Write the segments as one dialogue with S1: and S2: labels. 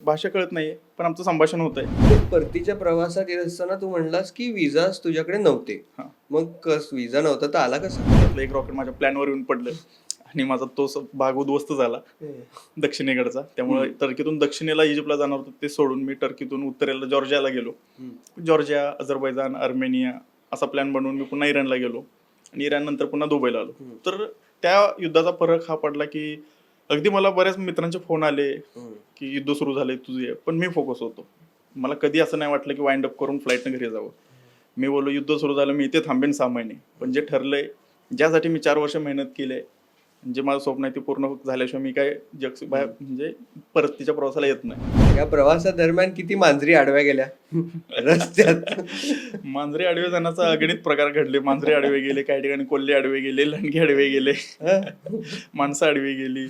S1: भाषा कळत नाहीये, पण आमचं संभाषण होतंय.
S2: परतीच्या प्रवासात येत असताना तू म्हणलास की विजाच तुझ्याकडे नव्हते.
S1: हां.
S2: मग विजा नव्हता तर आला कसा?
S1: त्यातलं एक रॉकेट माझ्या प्लॅनवर येऊन पडलं आणि माझा तो भाग उद्ध्वस्त झाला दक्षिणेकडचा. त्यामुळे टर्कीतून दक्षिणेला इजिप्तला जाणार होतो ते सोडून मी टर्कीतून उत्तरेला जॉर्जियाला गेलो. जॉर्जिया, अझरबैजान, अर्मेनिया असा प्लॅन बनवून मी पुन्हा इराणला गेलो आणि इराण नंतर पुन्हा दुबईला आलो. तर त्या युद्धाचा फरक हा पडला की अगदी मला बऱ्याच मित्रांचे फोन आले की युद्ध सुरू झालंय तुझे, पण मी फोकस होतो. मला कधी असं नाही वाटलं की वाइंड अप करून फ्लाईटनं घरी जावं. मी बोललो युद्ध सुरू झालं, मी इथे थांबेन 6 महिने, पण जे ठरलंय, ज्यासाठी मी 4 वर्ष मेहनत केली, जे माझं स्वप्न आहे ते पूर्ण झाल्याशिवाय मी काय जग बाहेर म्हणजे परतीच्या प्रवासाला येत नाही.
S2: या प्रवासादरम्यान किती मांजरी आडव्या गेल्या रस्त्यात?
S1: मांजरे आडवे जाण्याचा अगणित प्रकार घडले. मांजरे आडवे गेले, काही ठिकाणी कोल्हे आडवे गेले, लंडगे आडवे गेले, माणसं आडवी गेली,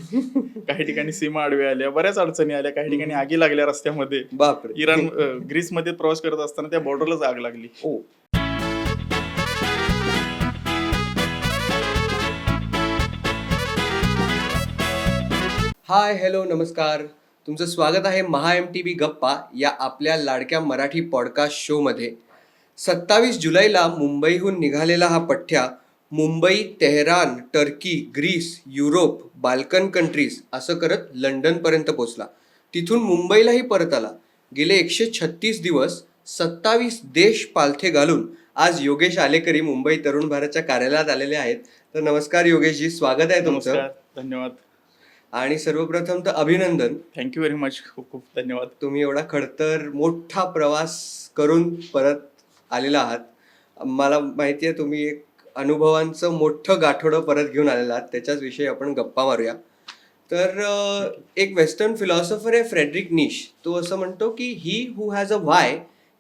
S1: काही ठिकाणी सीमा आडव्या आल्या, बऱ्याच अडचणी आल्या, काही ठिकाणी आगी लागल्या रस्त्यामध्ये.
S2: बापरे.
S1: ग्रीसमध्ये प्रवास करत असताना त्या बॉर्डरलाच आग लागली.
S2: ओ. हाय, हॅलो, नमस्कार. तुमचं स्वागत आहे महा MTV गप्पा या आपल्या लाडक्या मराठी पॉडकास्ट शोमध्ये. 27 जुलैला मुंबईहून निघालेला हा पठ्ठ्या Mumbai, Tehran, Turkey, Greece, Europe, Balkan countries असं करत लंडनपर्यंत पोचला. तिथून मुंबईलाही परत आला. गेले 136 दिवस 27 देश पालथे घालून आज योगेश आलेकरी मुंबई तरुण भारतच्या कार्यालयात आलेले आहेत. तर नमस्कार योगेशजी, स्वागत आहे तुमचं.
S1: नमस्कार, धन्यवाद.
S2: आणि सर्वप्रथम तर अभिनंदन.
S1: Thank you very much. खूप खूप धन्यवाद.
S2: तुम्ही एवढा खडतर मोठा प्रवास करून परत आलेला आहात. मला माहिती आहे तुम्ही एक अनुभवांचं मोठं गाठोडं परत घेऊन आलेला आहात. त्याच्याच विषयी आपण गप्पा मारूया. तर एक वेस्टर्न फिलॉसॉफर आहे फ्रेडरिक नीश. तो असं म्हणतो की he who has a why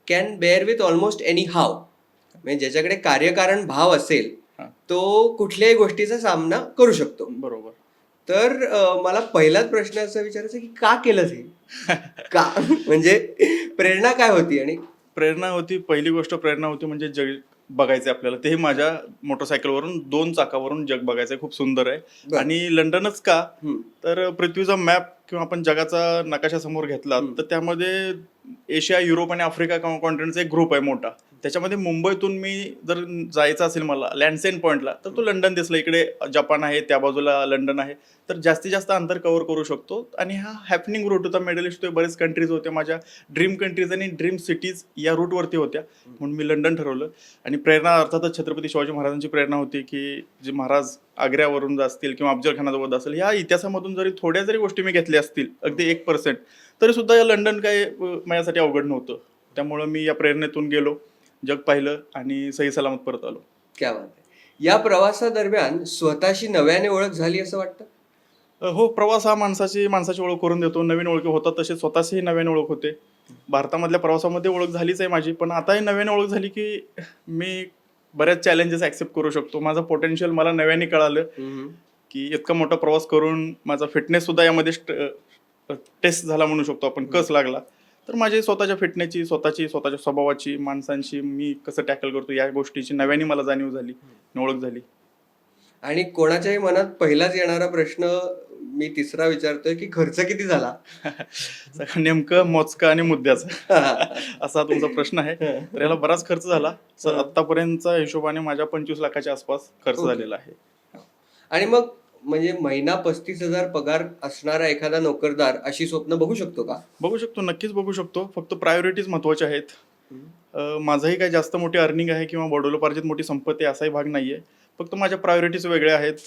S2: can bear with almost any how. म्हणजे ज्याच्याकडे कार्यकारण भाव असेल तो कुठल्याही गोष्टीचा सामना करू शकतो.
S1: बरोबर.
S2: तर मला पहिलाच प्रश्न असा विचारायचा की का केलं हे? का म्हणजे प्रेरणा काय होती? आणि
S1: प्रेरणा होती, पहिली गोष्ट प्रेरणा होती म्हणजे जग बघायचं आपल्याला. तेही माझ्या मोटरसायकलवरून 2 चाकावरून जग बघायचं खूप सुंदर आहे. आणि लंडनच का? तर पृथ्वीचा मॅप किंवा आपण जगाचा नकाशा समोर घेतला तर त्यामध्ये एशिया, युरोप आणि आफ्रिका कॉन्टिनेंटचा एक ग्रुप आहे मोठा. त्याच्यामध्ये मुंबईतून मी जर जायचं असेल मला लँडसेन पॉईंटला तर तो लंडन दिसलं. इकडे जपान आहे, त्या बाजूला लंडन आहे. तर जास्तीत जास्त अंतर कव्हर करू शकतो. आणि हा हॅपनिंग रूट होता. मिडल ईस्ट बरेच कंट्रीज होते. माझ्या ड्रीम कंट्रीज आणि ड्रीम सिटीज या रूटवरती होत्या, म्हणून मी लंडन ठरवलं. आणि प्रेरणा अर्थातच छत्रपती शिवाजी महाराजांची प्रेरणा होती की जे महाराज आग्र्यावरून असतील किंवा अफजलखानाचा असेल, ह्या इतिहासामधून जरी थोड्या जरी गोष्टी मी घेतल्या असतील अगदी 1%, तरी सुद्धा या लंडन काय माझ्यासाठी अवघड नव्हतं. त्यामुळं मी या प्रेरणेतून गेलो, जग पाहिलं आणि सही सलामत परत आलो.
S2: क्या बात आहे. या प्रवासादरम्यान स्वतःशी नव्याने ओळख झाली असं वाटतं?
S1: हो, प्रवास हा माणसाची ओळख करून देतो. नवीन ओळखी होतात, तसे स्वतःची नवीन ओळख होते. भारतामधल्या प्रवासामध्ये ओळख झालीच आहे माझी, पण आताही नवीन ओळख झाली की मी बऱ्याच चॅलेंजेस ॲक्सेप्ट करू शकतो. माझं पोटेन्शियल मला नव्याने कळालं की इतका मोठा प्रवास करून माझा फिटनेस सुद्धा यामध्ये टेस्ट झाला म्हणू शकतो आपण, कस लागला. तर माझी स्वतःच्या फिटनेसची, स्वतःच्या स्वभावाची, माणसांशी मी कसं टॅकल करतो या गोष्टीची नव्याने मला जाणीव झाली, ओळख झाली.
S2: आणि कोणाच्याही मनात पहिलाच येणारा प्रश्न मी तिसरा विचारतोय की खर्च किती झाला?
S1: नेमकं मोजका आणि मुद्द्याचा असा तुमचा प्रश्न आहे. तर याला बराच खर्च झाला. आतापर्यंतच्या हिशोबाने माझ्या 25 लाखाच्या आसपास खर्च झालेला आहे.
S2: आणि मग म्हणजे महिना 35,000 पगार असणारा एखादा नोकरदार अशी स्वप्न बघू शकतो का?
S1: बघू शकतो, नक्कीच बघू शकतो. फक्त प्रायोरिटीज महत्वाच्या आहेत. माझंही काही जास्त मोठी अर्निंग आहे किंवा वडिलोपार्जित मोठी संपत्ती असाही भाग नाहीये. फक्त माझ्या प्रायोरिटीज वेगळ्या आहेत.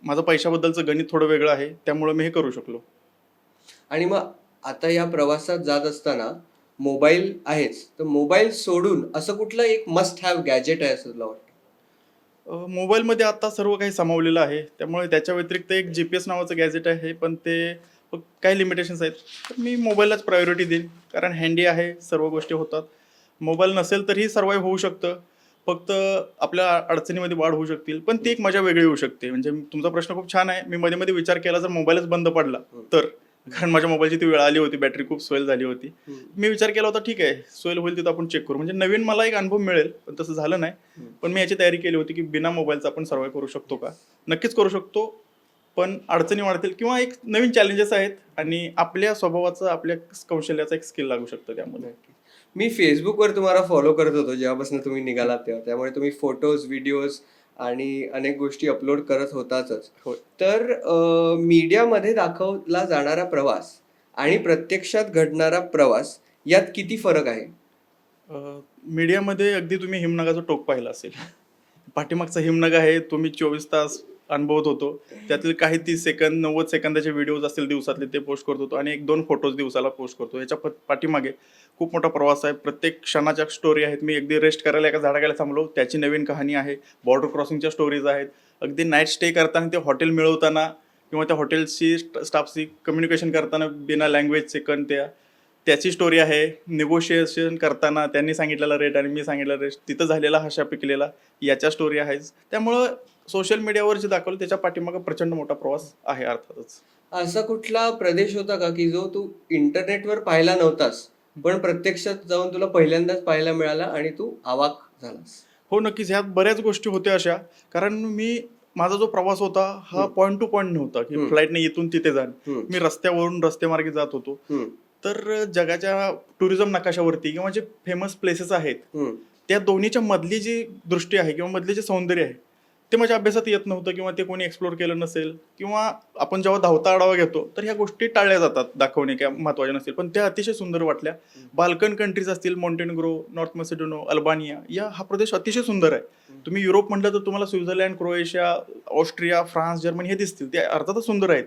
S1: माझं पैशाबद्दलचं गणित थोडं वेगळं आहे, त्यामुळे मी हे करू शकलो.
S2: आणि मग आता या प्रवासात जात असताना मोबाईल आहेच, तर मोबाईल सोडून असं कुठलं एक मस्ट हॅव गॅजेट आहे असं तुला वाटतं?
S1: मोबाईलमध्ये आता सर्व काही सामावलेलं आहे, त्यामुळे त्याच्या व्यतिरिक्त एक GPS नावाचं गॅजेट आहे, पण ते काही लिमिटेशन्स आहेत. तर मी मोबाईललाच प्रायोरिटी देईन, कारण हँडी आहे, सर्व गोष्टी होतात. मोबाईल नसेल तरीही सर्वाईव्ह होऊ शकतं. फक्त आपल्या अडचणीमध्ये वाढ होऊ शकतील, पण ती एक मजा वेगळी होऊ शकते. म्हणजे तुमचा प्रश्न खूप छान आहे. मी मध्ये विचार केला, जर मोबाईलच बंद पडला तर, कारण माझ्या मोबाईलची ती वेळ आली होती, बॅटरी खूप स्वेल झाली होती. मी विचार केला होता ठीक आहे, स्वेल होईल तिथं आपण चेक करू, म्हणजे नवीन मला एक अनुभव मिळेल. पण तसं झालं नाही. पण मी याची तयारी केली होती की बिना मोबाईलचा आपण सर्वाईव्ह करू शकतो का? नक्कीच करू शकतो. पण अडचणी वाढतील किंवा एक नवीन चॅलेंजेस आहेत आणि आपल्या स्वभावाचं आपल्या कौशल्याचं एक स्किल लागू शकतं त्यामध्ये.
S2: मी फेसबुकवर तुम्हाला फॉलो करत होतो जेव्हापासून तुम्ही निघालात तेव्हा, त्यामुळे तुम्ही फोटोज, व्हिडिओज आणि अनेक गोष्टी अपलोड करत होताच.
S1: होय.
S2: तर मीडियामध्ये दाखवला जाणारा प्रवास आणि प्रत्यक्षात घडणारा प्रवास यात किती फरक आहे?
S1: मीडियामध्ये अगदी तुम्ही हिमनगाचं टोक पाहिलं असेल. पाठीमागचा हिमनग आहे तो मी 24 तास अनुभवत होतो. त्यातील काही 30 सेकंद 90 सेकंदाचे व्हिडिओज असतील दिवसातले ते पोस्ट करत होतो आणि 1-2 फोटोज दिवसाला पोस्ट करतो. याच्या पाठीमागे खूप मोठा प्रवास आहे. प्रत्येक क्षणाच्या स्टोरी आहेत. मी अगदी रेस्ट करायला एका झाडाखाली थांबलो त्याची नवीन कहाणी आहे. बॉर्डर क्रॉसिंगच्या स्टोरीज आहेत. अगदी नाईट स्टे करताना ते हॉटेल मिळवताना किंवा त्या हॉटेलशी स्टाफशी कम्युनिकेशन करताना बिना लँग्वेज सेकंड त्याची स्टोरी आहे. निगोशिएशन करताना त्यांनी सांगितलेला रेट आणि मी सांगितलेला रेट तिथं झालेला हशा पिकलेला याच्या स्टोरी आहेच. त्यामुळं सोशल मीडियावर जे दाखवलं त्याच्या पाठीमागं प्रचंड मोठा प्रवास आहे अर्थातच.
S2: असा कुठला प्रदेश होता का की जो तू इंटरनेटवर पाहिला नव्हतास, पण प्रत्यक्षात जाऊन तुला पहिल्यांदाच पाहायला मिळाला आणि तू अवाक झालास?
S1: हो, नक्कीच. ह्यात बऱ्याच गोष्टी होत्या अशा, कारण माझा जो प्रवास होता हा पॉईंट टू पॉईंट नव्हता, की फ्लाईटने इथून तिथे जाणं. मी रस्त्यावरून रस्तेमार्गे जात होतो. तर जगाच्या टुरिझम नकाशावरती किंवा जे फेमस प्लेसेस आहेत त्या दोन्हीच्या मधली जी दृष्टी आहे किंवा मधले जे सौंदर्य आहे ते माझ्या अभ्यासात येत नव्हतं किंवा ते कोणी एक्सप्लोर केलं नसेल किंवा आपण जेव्हा धावता आढावा घेतो तर ह्या गोष्टी टाळल्या जातात, दाखवणे काय महत्वाच्या नसतील, पण त्या अतिशय सुंदर वाटल्या. बाल्कन कंट्रीज असतील, मॉन्टेनेग्रो, नॉर्थ मॅसेडोनिया, अल्बानिया, हा प्रदेश अतिशय सुंदर आहे. तुम्ही युरोप म्हटलं तर तुम्हाला Switzerland, Croatia, Austria, France, Germany हे दिसतील, ते अर्थातच सुंदर आहेत.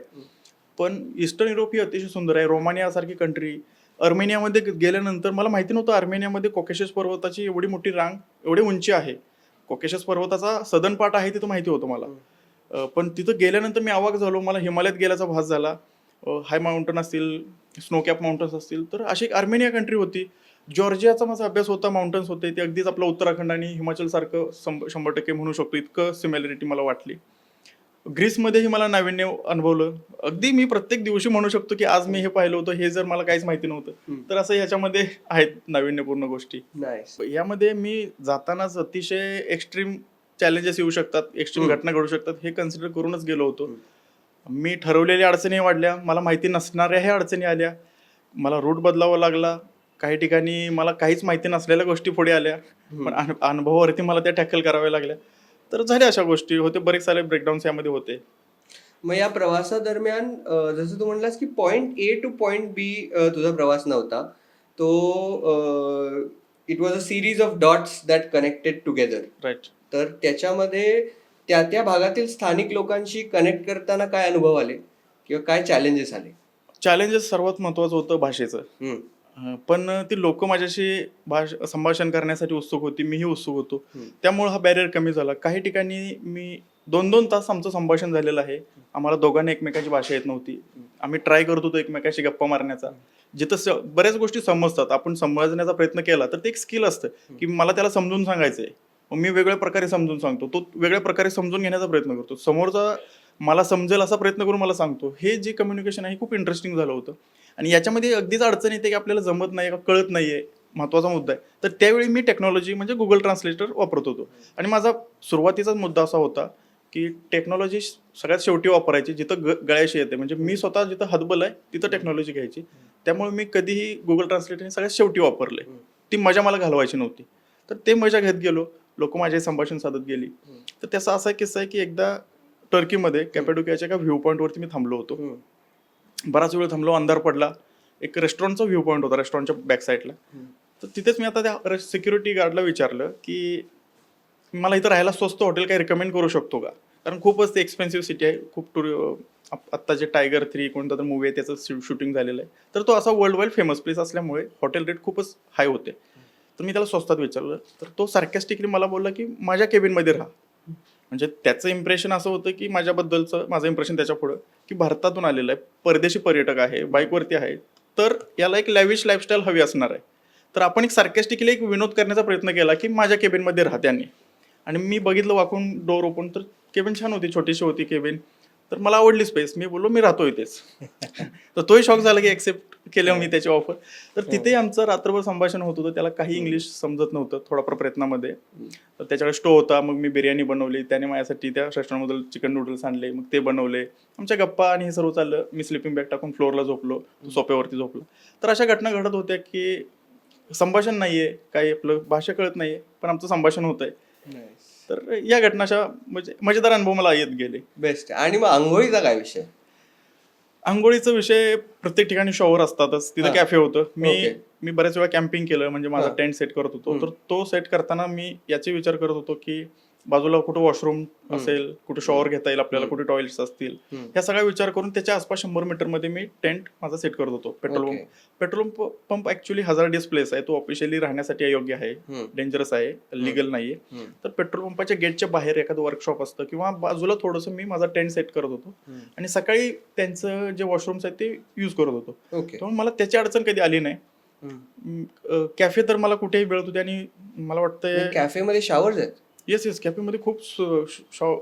S1: पण ईस्टर्न युरोप ही अतिशय सुंदर आहे. रोमानिया सारखी कंट्री, अर्मेनियामध्ये गेल्यानंतर मला माहिती नव्हतं अर्मेनियामध्ये कॉकेशस पर्वताची एवढी मोठी रांग, एवढी उंची आहे. कॉकेशस पर्वताचा सदन पार्ट आहे तिथं माहिती होतं मला. पण तिथं गेल्यानंतर मी अवाक झालो. मला हिमालयात गेल्याचा भास झाला. हाय माउंटन असतील, स्नोकॅप माउंटन्स असतील, तर अशी एक अर्मेनिया कंट्री होती. जॉर्जियाचा माझा अभ्यास होता, माउंटन्स होते, ते अगदीच आपलं उत्तराखंड आणि हिमाचल सारखं 100% म्हणू शकतो, इतकं सिमिलॅरिटी मला वाटली. ग्रीसमध्येही मला नाविन्य अनुभवलं. अगदी मी प्रत्येक दिवशी म्हणू शकतो की आज मी हे पाहिलं होतं, हे जर मला काहीच माहिती नव्हतं. तर असं ह्याच्यामध्ये आहेत नाविन्यपूर्ण गोष्टी.
S2: नाईस.
S1: यामध्ये मी जातानाच अतिशय एक्स्ट्रीम चॅलेंजेस येऊ शकतात, एक्स्ट्रीम घटना घडू शकतात, हे कन्सिडर करूनच गेलो होतो. मी ठरवलेल्या अडचणी वाढल्या, मला माहिती नसणाऱ्याही अडचणी आल्या, मला रूट बदलावा लागला. काही ठिकाणी मला काहीच माहिती नसलेल्या गोष्टी पुढे आल्या, पण अनुभवावरती मला त्या टॅकल कराव्या लागल्या. तर झाल्या अशा गोष्टी होते, बरेच सारे ब्रेकडाऊन्स यामध्ये होते.
S2: मग या प्रवासादरम्यान जसं तू म्हणलास की point A to point B तुझा प्रवास नव्हता. तो it was a series of dots that connected together.
S1: Right.
S2: तर त्याच्यामध्ये त्या त्या भागातील स्थानिक लोकांशी कनेक्ट करताना काय अनुभव आले किंवा काय चॅलेंजेस आले?
S1: चॅलेंजेस सर्वात महत्वाचं होतं भाषेचं. पण ती लोक माझ्याशी संभाषण करण्यासाठी उत्सुक होती, मीही उत्सुक होतो. त्यामुळे हा बॅरियर कमी झाला. काही ठिकाणी मी 2-2 तास आमचं संभाषण झालेलं आहे. आम्हाला दोघांना एकमेकांची भाषा येत नव्हती. आम्ही ट्राय करत होतो एकमेकांशी गप्पा मारण्याचा. जिथं बऱ्याच गोष्टी समजतात, आपण समजण्याचा प्रयत्न केला तर ते एक स्किल असतं की मला त्याला समजून सांगायचंय, मग मी वेगळ्या प्रकारे समजून सांगतो, तो वेगळ्या प्रकारे समजून घेण्याचा प्रयत्न करतो, समोरचा मला समजेल असा प्रयत्न करून मला सांगतो. हे जे कम्युनिकेशन आहे खूप इंटरेस्टिंग झालं होतं. आणि याच्यामध्ये अगदीच अडचण येते की आपल्याला जमत नाही, कळत नाहीये, महत्वाचा मुद्दा आहे. तर त्यावेळी मी टेक्नॉलॉजी म्हणजे गुगल ट्रान्सलेटर वापरत होतो. आणि माझा सुरुवातीचाच मुद्दा असा होता की टेक्नॉलॉजी सगळ्यात शेवटी वापरायची जिथं गळ्याशी येते. म्हणजे मी स्वतः जिथं हतबल आहे तिथं टेक्नॉलॉजी घ्यायची. त्यामुळे मी कधीही गुगल ट्रान्सलेटर सगळ्यात शेवटी वापरले. ती मजा मला घालवायची नव्हती. तर ते मजा घेत गेलो, लोक माझ्याशी संभाषण साधत गेली. तर त्याचा असा किस्सा आहे की एकदा टर्कीमध्ये कॅपॅडोकियाच्या एका व्ह्यू पॉईंटवरती मी थांबलो होतो. बराच वेळ थांबलो, अंधार पडला. एक रेस्टॉरंटचा व्ह्यू पॉईंट होता रेस्टॉरंटच्या बॅक साईडला. तर तिथेच मी आता त्या सिक्युरिटी गार्डला विचारलं की मला इथं राहायला स्वस्त हॉटेल काही रिकमेंड करू शकतो का, कारण खूपच ते एक्सपेन्सिव्ह सिटी आहे. खूप आत्ता जे टायगर 3 कोणता तर मूवी आहे त्याचं शूटिंग झालेलं आहे. तर तो असा वर्ल्ड वाईड फेमस प्लेस असल्यामुळे हॉटेल रेट खूपच हाय होते. तर मी त्याला स्वस्तात विचारलं. तर तो सार्कॅस्टिकली मला बोलला की माझ्या केबिनमध्ये राहा. म्हणजे त्याचं इम्प्रेशन असं होतं की माझ्याबद्दलचं माझं इम्प्रेशन त्याच्या पुढं की भारतातून आलेलं आहे, परदेशी पर्यटक आहे, बाईकवरती आहे, तर याला एक लॅविश लाईफस्टाईल हवी असणार आहे. तर आपण एक सार्कॅस्टिकली एक विनोद करण्याचा प्रयत्न केला की माझ्या केबिनमध्ये राहा त्यांनी. आणि मी बघितलं वाकून डोअर ओपन, तर केबिन छान होती, छोटीशी होती केबिन. तर मला आवडली स्पेस. मी बोललो मी राहतो इथेच. तर तोही शॉक झाला की ऍक्सेप्ट केलं मी त्याची ऑफर. तर तिथे आमचं रात्रभर संभाषण होत होतं. त्याला काही इंग्लिश समजत नव्हतं थोडाफार प्रयत्नामध्ये. तर त्याच्याकडे स्टोव होता. मग मी बिर्याणी बनवली. त्याने माझ्यासाठी त्या रेस्टॉरंटमधून चिकन नूडल्स आणले. मग ते बनवले. आमच्या गप्पा आणि हे सर्व चाललं. मी स्लिपिंग बॅग टाकून फ्लोअरला झोपलो. तो सोफ्यावरती झोपलो. तर अशा घटना घडत होत्या की संभाषण नाहीये, काही आपलं भाषा कळत नाहीये, पण आमचं संभाषण होतंय. तर या घटना अशा म्हणजे मजेदार अनुभव मला येत गेले.
S2: बेस्ट. आणि मग आंघोळीचा काय विषय?
S1: अंघोळीचा विषय प्रत्येक ठिकाणी शॉवर असतातच. तिथे
S2: हा.
S1: कॅफे होतं.
S2: Okay.
S1: मी बऱ्याच वेळा कॅम्पिंग केलं, म्हणजे माझा
S2: हा.
S1: टेंट सेट करत होतो. तर तो सेट करताना मी याचे विचार करत होतो की बाजूला कुठं वॉशरूम असेल, कुठे शॉवर घेता येईल आपल्याला, कुठे टॉयलेट्स असतील, ह्या सगळा विचार करून त्याच्या आसपास 100 मीटरमध्ये मी टेंट माझा सेट करत होतो. Petrol pump actually hazardous place आहे. तो ऑफिशियली राहण्यासाठी अयोग्य आहे, डेंजरस आहे, लिगल नाहीये. तर पेट्रोल पंपाच्या गेटच्या बाहेर एखादं वर्कशॉप असतं किंवा बाजूला थोडंसं मी माझा टेंट सेट करत होतो आणि सकाळी त्यांचं जे वॉशरूम्स आहेत ते युज करत होतो. त्यामुळे मला त्याची अडचण कधी आली नाही. कॅफे तर मला कुठेही मिळत होते आणि मला वाटतं
S2: कॅफेमध्ये शॉवर्स आहेत.
S1: येस कॅफेमध्ये खूप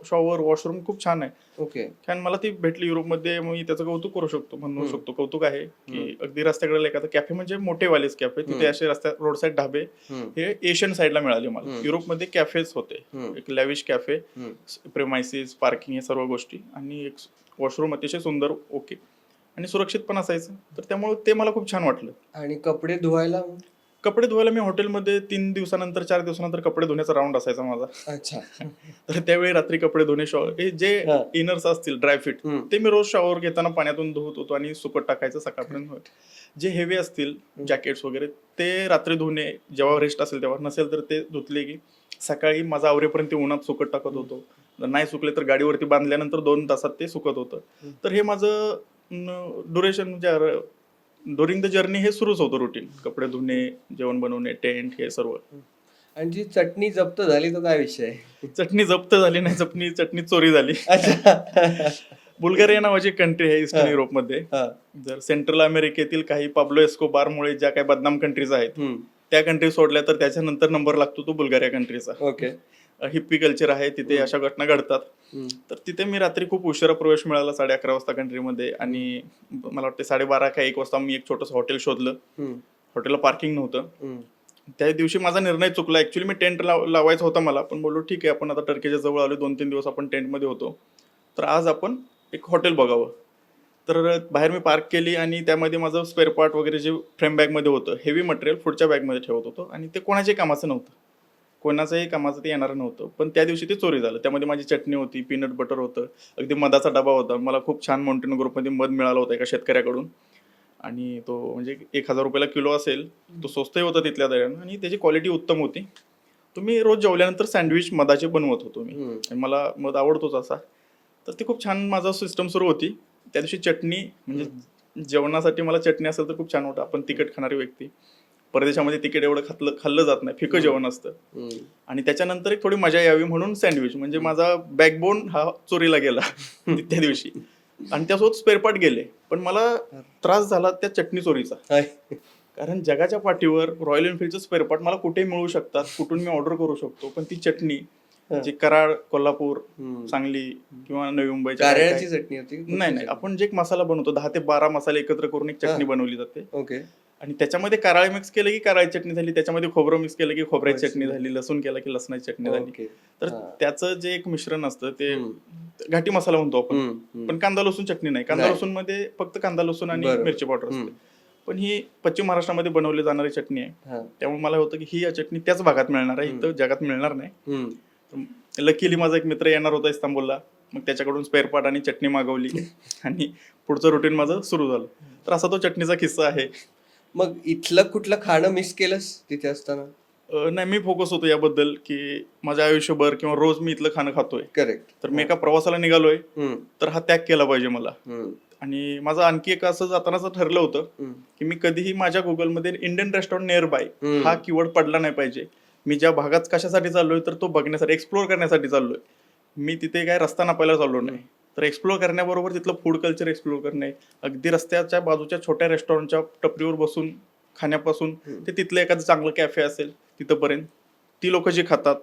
S1: शॉवर वॉशरूम खूप छान आहे.
S2: ओके.
S1: कारण मला ती भेटली युरोपमध्ये, मग मी त्याचं कौतुक करू शकतो, म्हणू शकतो कौतुक आहे की अगदी रस्त्याकडे एखादा कॅफे, म्हणजे मोठेवालेच कॅफे, तिथे असे रस्त्या रोड साईड ढाबे हे एशियन साईडला मिळाले मला. युरोपमध्ये कॅफेच होते, एक लॅविश कॅफे, प्रेमायसिस, पार्किंग, हे सर्व गोष्टी, आणि एक वॉशरूम अतिशय सुंदर, ओके, आणि सुरक्षित पण असायचं. तर त्यामुळे ते मला खूप छान वाटलं.
S2: आणि कपडे धुवायला?
S1: कपडे धुवायला मी हॉटेलमध्ये 3 दिवसानंतर 4 दिवसानंतर कपडे धुण्याचा राऊंड असायचा माझा.
S2: अच्छा.
S1: तर त्यावेळी रात्री कपडे धुणे, शॉवर, हे जे इनर्स असतील ड्रायफिट, ते मी रोज शॉवर घेताना पाण्यातून धुवत होतो आणि सुकत टाकायचं सकाळपर्यंत. जे हेवी असतील जॅकेट्स वगैरे ते रात्री धुणे, जेव्हा रेस्ट असेल तेव्हा, नसेल तर ते धुतले की सकाळी माझा आवरेपर्यंत ते उन्हात सुकत टाकत होतो. नाही सुकले तर गाडीवरती बांधल्यानंतर 2 तासात ते सुकत होतं. तर हे माझं ड्युरेशन, म्हणजे ड्युरिंग द जर्नी हे सुरूच होतं रुटीन. कपडे धुणे, जेवण बनवणे, टेंट, हे सर्व.
S2: आणि जी चटणी जप्त झाली तो काय विषय?
S1: चटणी जप्त झाली नाही, चटणी चोरी झाली. बुल्गारिया नावाची कंट्री आहे ईस्टर्न युरोपमध्ये. जर सेंट्रल अमेरिकेतील काही पाब्लो एस्कोबारमुळे ज्या काही बदनाम कंट्रीज आहेत त्या कंट्री सोडल्या तर त्याच्यानंतर नंबर लागतो तो बुल्गारिया कंट्रीचा.
S2: ओके.
S1: हिप्पी कल्चर आहे तिथे, अशा घटना घडतात. तर तिथे मी रात्री खूप उशिरा प्रवेश मिळाला, 11:30 वाजता कंट्रीमध्ये, आणि मला वाटतं 12:30 का 1 वाजता मी एक छोटंसं हॉटेल शोधलं. हॉटेलला पार्किंग नव्हतं. त्या दिवशी माझा निर्णय चुकला. ऍक्च्युली मी टेंट लावायचा होता मला, पण बोललो ठीक आहे, आपण आता टर्कीच्या जवळ आलो, 2-3 दिवस आपण टेंटमध्ये होतो, तर आज आपण एक हॉटेल बघावं. तर बाहेर मी पार्क केली आणि त्यामध्ये माझं स्पेअर पार्ट वगैरे जे फ्रेम बॅगमध्ये होतं, हेवी मटेरियल पुढच्या बॅगमध्ये ठेवत होतो, आणि ते कोणाच्याही कामाचं नव्हतं, कोणाचंही कामाचं ते येणारं नव्हतं. पण त्या दिवशी ते चोरी झालं. त्यामध्ये माझी चटणी होती, पीनट बटर होतं, अगदी मधाचा डबा होता. मला खूप छान माउंटेन ग्रुपमध्ये मध मिळाला होता एका शेतकऱ्याकडून, आणि तो म्हणजे 1,000 रुपयाला किलो असेल. तो स्वस्तही होता तिथल्या दरानं आणि त्याची क्वालिटी उत्तम होती. तो मी रोज जेवल्यानंतर सँडविच मधाचे बनवत होतो मी, आणि मला मध आवडतोच असा. तर ती खूप छान माझा सिस्टम सुरू होती. त्या दिवशी चटणी, म्हणजे जेवणासाठी मला चटणी असेल तर खूप छान होतं. आपण तिखट खाणारी व्यक्ती, परदेशामध्ये तिखट एवढं खाल्लं जात नाही, फिकं जेवण असतं. आणि त्याच्यानंतर एक थोडी मजा यावी म्हणून सँडविच, म्हणजे माझा बॅकबोन हा चोरीला गेला त्या दिवशी, आणि त्यासोबत स्पेअर पार्ट गेले. पण मला त्रास झाला त्या चटणी चोरीचा, कारण जगाच्या पाठीवर रॉयल एनफिल्डचं स्पेअर पार्ट मला कुठेही मिळू शकतात, कुठून मी ऑर्डर करू शकतो, पण ती चटणी जी कराड, कोल्हापूर, सांगली किंवा नवी मुंबईच्या
S2: चटणी होती?
S1: नाही, आपण जे एक मसाला बनवतो, 10 ते 12 मसाले एकत्र करून एक चटणी बनवली जाते.
S2: ओके.
S1: आणि त्याच्यामध्ये कारळे मिक्स केलं की कारळी चटणी झाली, त्याच्यामध्ये खोबरं मिक्स केलं की खोबऱ्याची चटणी झाली, लसूण केलं की लसणाची चटणी झाली. तर त्याचं जे एक मिश्रण असतं ते घाटी मसाला म्हणतो आपण, पण कांदा लसूण चटणी नाही. कांदा लसूण मध्ये फक्त कांदा लसूण आणि मिरची पावडर असते. पण ही पश्चिम महाराष्ट्रामध्ये बनवली जाणारी चटणी आहे. त्यामुळे मला होतं की ही या चटणी त्याच भागात मिळणार आहे, इथं जगात मिळणार नाही. लकीली माझा एक मित्र येणार होता इस्तांबुलला, मग त्याच्याकडून स्पेअर पार्ट आणि चटणी मागवली आणि पुढचं रुटीन माझं सुरू झालं. तर असा तो चटणीचा किस्सा आहे.
S2: मग इथलं कुठलं खाणं मिस केलंस तिथे असताना?
S1: नाही, मी फोकस होतो याबद्दल की माझ्या आयुष्यभर किंवा रोज मी इथलं खाणं खातोय.
S2: करेक्ट.
S1: तर मी एका प्रवासाला निघालोय तर हा त्याग केला पाहिजे मला. आणि माझं आणखी एक असं जातानाच ठरलं होतं की मी कधीही माझ्या गुगलमध्ये इंडियन रेस्टॉरंट नियर बाय हा कीवर्ड पडला नाही पाहिजे. मी ज्या भागात कशासाठी चाललोय तर तो बघण्यासाठी, एक्सप्लोर करण्यासाठी चाललोय. मी तिथे काय रस्ता नापायला चाललो नाही. तर एक्सप्लोर करण्याबरोबर तिथलं फूड कल्चर एक्सप्लोर करणे, अगदी रस्त्याच्या बाजूच्या छोट्या रेस्टॉरंटच्या टपरीवर बसून खाण्यापासून ते तिथलं एखादं चांगलं कॅफे असेल तिथपर्यंत, ती लोक जे खातात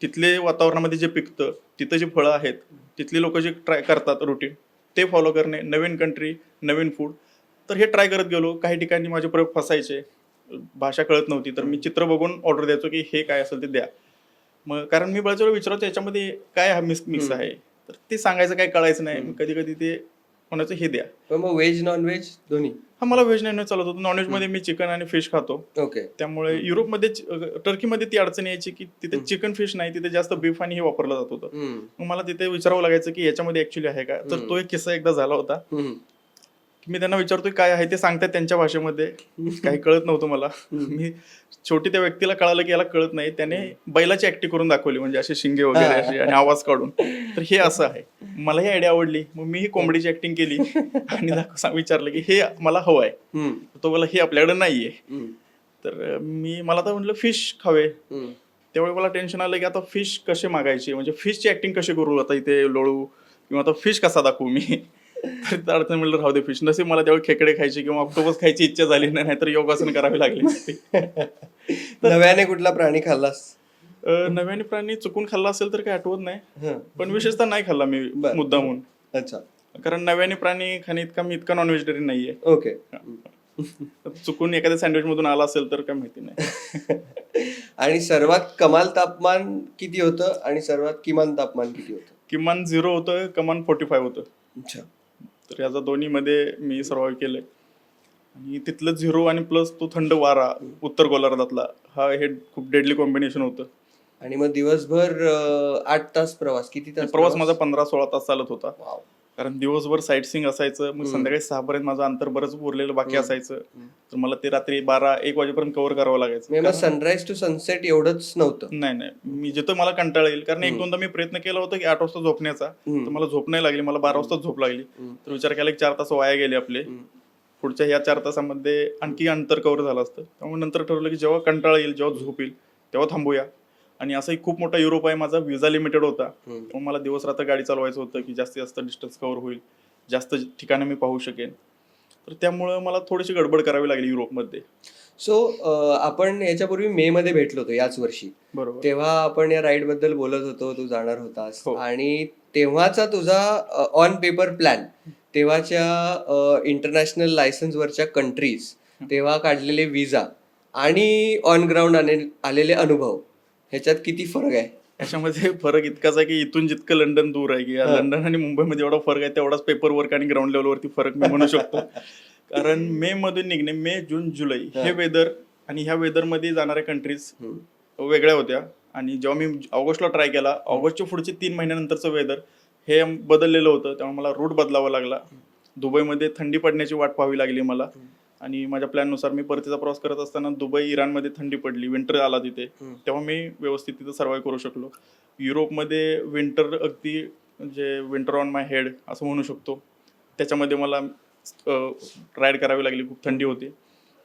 S1: तिथले वातावरणामध्ये जे पिकतं, तिथं जी फळं आहेत, तिथली लोक जे ट्राय करतात रुटीन, ते फॉलो करणे, नवीन कंट्री, नवीन फूड. तर हे ट्राय करत गेलो. काही ठिकाणी माझे प्रयोग फसायचे, भाषा कळत नव्हती, तर मी चित्र बघून ऑर्डर द्यायचो की हे काय असेल ते द्या. मग कारण मी बऱ्याच वेळा विचारतो याच्यामध्ये काय हा मिक्स आहे, तर ते सांगायचं काय कळायचं नाही. मग कधी कधी ते म्हणायचं हे द्या.
S2: पण मग व्हेज नॉन व्हेज दोन्ही?
S1: हा, मला व्हेज नॉनव्हेज चालत होतं. नॉनव्हेजमध्ये मी चिकन आणि फिश खातो.
S2: ओके.
S1: त्यामुळे युरोपमध्ये टर्कीमध्ये ती अडचण यायची की तिथे चिकन फिश नाही, तिथे जास्त बीफ आणि हे वापरलं जात होतं. मग मला तिथे विचारावं लागायचं की याच्यामध्ये ऍक्च्युली आहे का. तर तो एक किस्सा एकदा झाला होता की मी त्यांना विचारतोय काय आहे, ते सांगतात त्यांच्या भाषेमध्ये, काही कळत नव्हतं मला. मी शेवटी त्या व्यक्तीला कळालं की याला कळत नाही, त्याने बैलाची ऍक्टिंग करून दाखवली, म्हणजे असे शिंगे वगैरे असे आणि आवाज काढून. तर हे असं आहे. मला ही आयडिया आवडली. मग मी ही कोंबडीची ऍक्टिंग केली आणि विचारलं की हे मला हवं आहे. तो बोला हे आपल्याकडे नाहीये. तर मला तर म्हटलं फिश खावे. त्यावेळी मला टेन्शन आलं की आता फिश कसे मागायचे, म्हणजे फिशची ऍक्टिंग कशी करू आता इथे लोळू, किंवा आता फिश कसा दाखवू मी. तर त्या अडचण म्हणलं राहू दे फिश. नसेल मला त्यावेळी खेकडे खायची किंवा ऑक्टोपस खायची इच्छा झाली नाही, नाहीतर योगासन करावी लागली असती.
S2: नव्याने कुठला प्राणी खाल्लास?
S1: नव्याने प्राणी चुकून खाल्ला असेल तर काही आठवत नाही, पण विशेषतः नाही खाल्ला मी मुद्दामून.
S2: अच्छा.
S1: कारण नव्याने प्राणी खाणे मी इतका नॉन व्हेजिटेरियन नाहीये.
S2: ओके.
S1: चुकून एखाद्या सँडविच मधून आला असेल तर काय माहिती नाही.
S2: आणि सर्वात कमाल तापमान किती होतं आणि सर्वात किमान तापमान किती होतं?
S1: किमान 0 होतं, कमान 45 होतं.
S2: अच्छा.
S1: तर याचा दोन्हीमध्ये मी सर्वाइव्ह केलंय. आणि तिथलं 0 आणि प्लस तो थंड वारा उत्तर गोलार्धातला, हे खूप डेडली कॉम्बिनेशन होतं.
S2: आणि मग दिवसभर 8 तास प्रवास, किती तास
S1: प्रवास माझा 15-16 तास चालत होता.
S2: वाव.
S1: कारण दिवसभर साईट सीइंग असायचं, मग संध्याकाळी 6 पर्यंत माझं अंतर बरंच उरलेलं बाकी असायचं. तर मला ते रात्री 12-1 वाजेपर्यंत कव्हर करावं लागायचं.
S2: मग सनराईज टू सनसेट एवढंच नव्हतं?
S1: नाही, मी जिथं मला कंटाळा येईल, कारण 1-2दा मी प्रयत्न केला होता की 8 वाजता झोपण्याचा, तर मला झोप नाही लागली, मला 12 वाजता झोप लागली. तर विचार केला की 4 तास वाया गेले आपले. पुढच्या या 4 तासामध्ये आणखी अंतर कव्हर झालं असतं. त्यामुळे नंतर ठरवलं की जेव्हा कंटाळा येईल, जेव्हा झोप येईल, तेव्हा थांबूया. आणि असंही खूप मोठा युरोप आहे, माझा व्हिसा लिमिटेड होता. मग मला दिवस रात्र गाडी चालवायचं होतं की जास्तीत जास्त डिस्टन्स कव्हर होईल, जास्त ठिकाणं मी पाहू शकेन. तर त्यामुळं मला थोडीशी गडबड करावी लागली युरोपमध्ये.
S2: सो आपण याच्यापूर्वी मे मध्ये भेटलो होतो याच वर्षी.
S1: बरोबर.
S2: तेव्हा आपण या राईड बद्दल बोलत होतो, तू जाणार होतास.
S1: हो.
S2: आणि तेव्हाचा तुझा ऑन पेपर प्लॅन, तेव्हाच्या इंटरनॅशनल लायसन्स वरच्या कंट्रीज, तेव्हा काढलेले विजा आणि ऑन ग्राउंड आलेले अनुभव, ह्याच्यात किती फरक आहे?
S1: याच्यामध्ये फरक इतकाच आहे की इथून जितकं लंडन दूर आहे, की लंडन आणि मुंबईमध्ये एवढा फरक आहे, तेवढाच पेपर वर्क आणि ग्राउंड लेवलवरती फरक मी म्हणू शकतो. कारण मे मधून निघणे, मे, जून, जुलै हे वेदर आणि ह्या वेदर मध्ये जाणाऱ्या कंट्रीज वेगळ्या होत्या. आणि जेव्हा मी ऑगस्टला ट्राय केला, ऑगस्टच्या पुढचे 3 महिन्यानंतरचं वेदर हे बदललेलं होतं. त्यामुळे मला रूट बदलावा लागला. दुबईमध्ये थंडी पडण्याची वाट पाहावी लागली मला. आणि माझ्या प्लॅननुसार मी परतीचा प्रवास करत असताना दुबई, इराणमध्ये थंडी पडली, विंटर आला तिथे. तेव्हा मी व्यवस्थित तिथं सर्वाइव्ह करू शकलो. युरोपमध्ये विंटर अगदी म्हणजे विंटर ऑन माय हेड असं म्हणू शकतो. त्याच्यामध्ये मला राईड करावी लागली, खूप थंडी होती.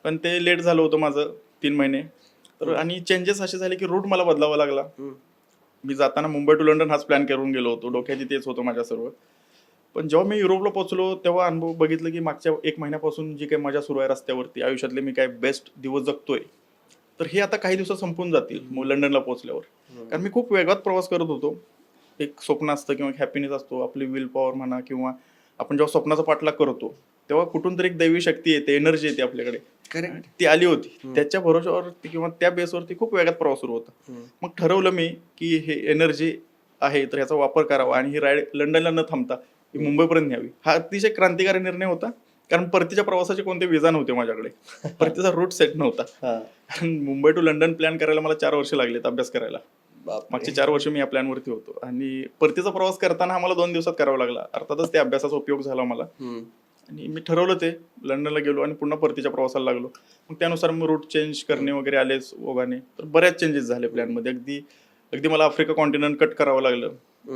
S1: पण ते लेट झालं होतं माझं 3 महिने. तर आणि चेंजेस असे झाले की रूट मला बदलावा लागला. मी जाताना मुंबई टू लंडन हाच प्लॅन करून गेलो होतो, डोक्यात तेच होतं माझ्या सर्व. पण जेव्हा मी युरोपला पोहोचलो तेव्हा अनुभव बघितलं की मागच्या 1 महिन्यापासून जी काही मजा सुरू आहे रस्त्यावरती, आयुष्यातले मी काय बेस्ट दिवस जगतोय, तर हे आता काही दिवसात संपून जातील मग लंडनला पोहोचल्यावर. कारण मी खूप वेगात प्रवास करत होतो. एक स्वप्न असतं किंवा एक हॅपीनेस असतो, आपली विल पॉवर म्हणा, किंवा आपण जेव्हा स्वप्नाचा पाठलाग करतो तेव्हा कुठून तरी एक दैवी शक्ती येते, एनर्जी येते आपल्याकडे.
S2: करेक्ट.
S1: ती आली होती. त्याच्या भरोशावरती किंवा त्या बेसवरती खूप वेगात प्रवास सुरू होता. मग ठरवलं मी की हे एनर्जी आहे तर ह्याचा वापर करावा आणि ही राईड लंडनला न थांबता मुंबईपर्यंत न्यावी. हा अतिशय क्रांतिकारी निर्णय होता. कारण परतीच्या प्रवासाचे कोणते विजा नव्हते माझ्याकडे, परतीचा रूट सेट नव्हता. कारण मुंबई टू लंडन प्लॅन करायला मला 4 वर्ष लागलेत अभ्यास करायला. मागचे 4 वर्ष मी या प्लॅनवरती होतो. आणि परतीचा प्रवास करताना आम्हाला 2 दिवसात करावा लागला. अर्थातच त्या अभ्यासाचा उपयोग झाला मला. आणि मी ठरवलं ते, लंडनला गेलो आणि पुन्हा परतीच्या प्रवासाला लागलो. मग त्यानुसार मग रूट चेंज करणे वगैरे आलेच ओघाने. तर बऱ्याच चेंजेस झाले प्लॅनमध्ये. अगदी मला आफ्रिका कॉन्टिनेंट कट करावं लागलं.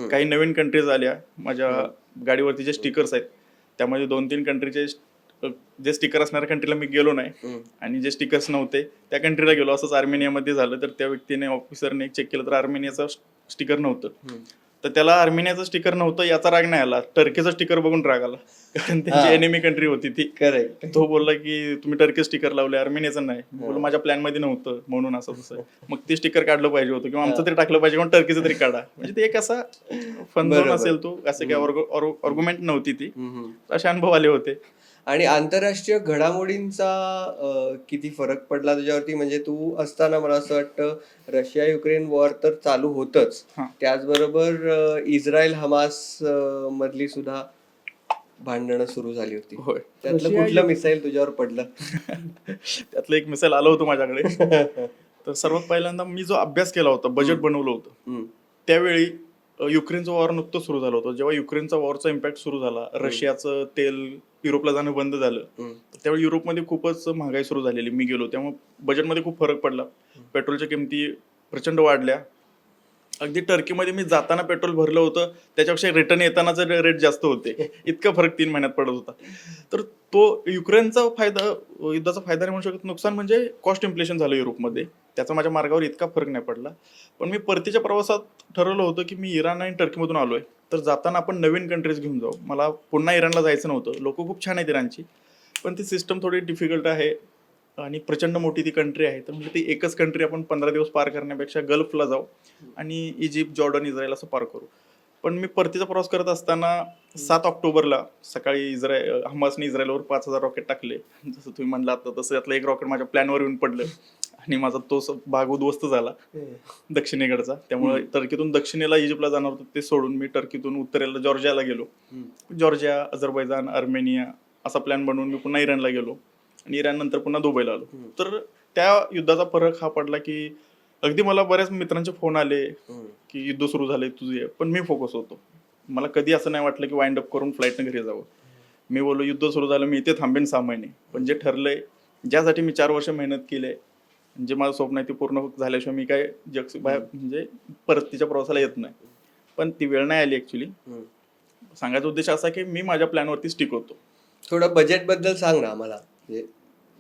S1: काही नवीन कंट्रीज आल्या. माझ्या गाडीवरती जे स्टिकर्स आहेत त्यामध्ये 2-3 कंट्रीचे जे स्टिकर असणाऱ्या कंट्रीला मी गेलो नाही, आणि जे स्टिकर्स नव्हते त्या कंट्रीला गेलो. असंच आर्मेनियामध्ये झालं. तर त्या व्यक्तीने, ऑफिसरने चेक केलं तर आर्मेनियाचं स्टिकर नव्हतं. तर त्याला अर्मेनियाचं स्टिकर नव्हतं याचा राग नाही आला, टर्कीचं स्टिकर बघून राग आला, कारण त्यांची एनिमी कंट्री होती ती.
S2: करेक्ट.
S1: तो बोलला की तुम्ही टर्की स्टिकर लावले, अर्मेनियाचं नाही. बोललो माझ्या प्लॅन मध्ये नव्हतं म्हणून असं तसं. मग ते स्टिकर काढलं पाहिजे होतं किंवा आमचं तरी टाकलं पाहिजे किंवा टर्कीचं तरी काढा. म्हणजे ते एक असा फन झोन
S2: बरोबर.
S1: असेल तो, असं काही आर्ग्युमेंट नव्हती ती, असे अनुभव आले होते.
S2: आणि आंतरराष्ट्रीय घडामोडींचा किती फरक पडला तुझ्यावरती? म्हणजे तू असताना मला असं वाटतं रशिया युक्रेन वॉर तर चालू होतच,
S1: हा.
S2: त्याचबरोबर इस्रायल हमास मधली सुद्धा भांडणं सुरू झाली होती.
S1: होय.
S2: त्यातलं
S1: रशिया
S2: कुठलं मिसाईल तुझ्यावर पडलं?
S1: त्यातलं एक मिसाईल आलं होतं माझ्याकडे. तर सर्वात पहिल्यांदा मी जो अभ्यास केला होता, बजेट बनवलं होतं, त्यावेळी युक्रेनचं वॉर नुकतं सुरू झालं होतं. जेव्हा युक्रेनचा वॉरचा इम्पॅक्ट सुरू झाला, रशियाचं तेल युरोपला जाणं बंद झालं, त्यावेळी युरोपमध्ये खूपच महागाई सुरू झालेली. मी गेलो त्यामुळे बजेटमध्ये खूप फरक पडला. पेट्रोलच्या किमती प्रचंड वाढल्या. अगदी टर्कीमध्ये मी जाताना पेट्रोल भरलं होतं, त्याच्यापेक्षा रिटर्न येतानाचे रेट जास्त होते. इतका फरक 3 महिन्यात पडत होता. तर तो युक्रेनचा फायदा, युद्धाचा फायदा नाही म्हणू शकत, नुकसान म्हणजे कॉस्ट इन्फ्लेशन झालं युरोपमध्ये. त्याचा माझ्या मार्गावर इतका फरक नाही पडला. पण मी परतीच्या प्रवासात ठरवलं होतं की मी इराण आणि टर्कीमधून आलोय, तर जाताना आपण नवीन कंट्रीज घेऊन जाऊ. मला पुन्हा इराणला जायचं नव्हतं. लोक खूप छान आहेत इराणची, पण ती सिस्टम थोडी डिफिकल्ट आहे आणि प्रचंड मोठी ती कंट्री आहे. तर म्हणजे ती एकच कंट्री आपण 15 दिवस पार करण्यापेक्षा गल्फला जाऊ आणि इजिप्त, जॉर्डन, इस्रायल असं पार करू. पण मी परतीचा प्रवास करत असताना 7 ऑक्टोबरला सकाळी हमासने इस्रायलवर 5,000 रॉकेट टाकले. जसं तुम्ही म्हणला आता, तसं त्यातलं एक रॉकेट माझ्या प्लॅनवर येऊन पडलं आणि माझा तो भाग उद्ध्वस्त झाला दक्षिणेकडचा. त्यामुळे टर्कीतून दक्षिणेला इजिप्तला जाणार होतं, ते सोडून मी टर्कीतून उत्तरेला जॉर्जियाला गेलो. जॉर्जिया, अझरबैजान, अर्मेनिया असा प्लॅन बनवून मी पुन्हा इराणला गेलो आणि इराण नंतर पुन्हा दुबईला आलो. तर त्या युद्धाचा फरक हा पडला की अगदी मला बऱ्याच मित्रांचे फोन आले की युद्ध सुरू झाले तुझे, पण मी फोकस होतो. मला कधी असं नाही वाटलं की वाइंड अप करून फ्लाईटनं घरी जावं. मी बोललो युद्ध सुरू झालं, मी इथे थांबेन 6 महिने, पण जे ठरलंय, ज्यासाठी मी 4 वर्ष मेहनत केली, जे माझं स्वप्न आहे ते पूर्ण झाल्याशिवाय मी काय जग बाहेर म्हणजे परतीच्या प्रवासाला येत नाही. पण ती वेळ नाही आली ऍक्च्युली. सांगायचा उद्देश असा की मी माझ्या प्लॅनवरती स्टिक होतो.
S2: थोडं बजेट बद्दल सांग ना आम्हाला. म्हणजे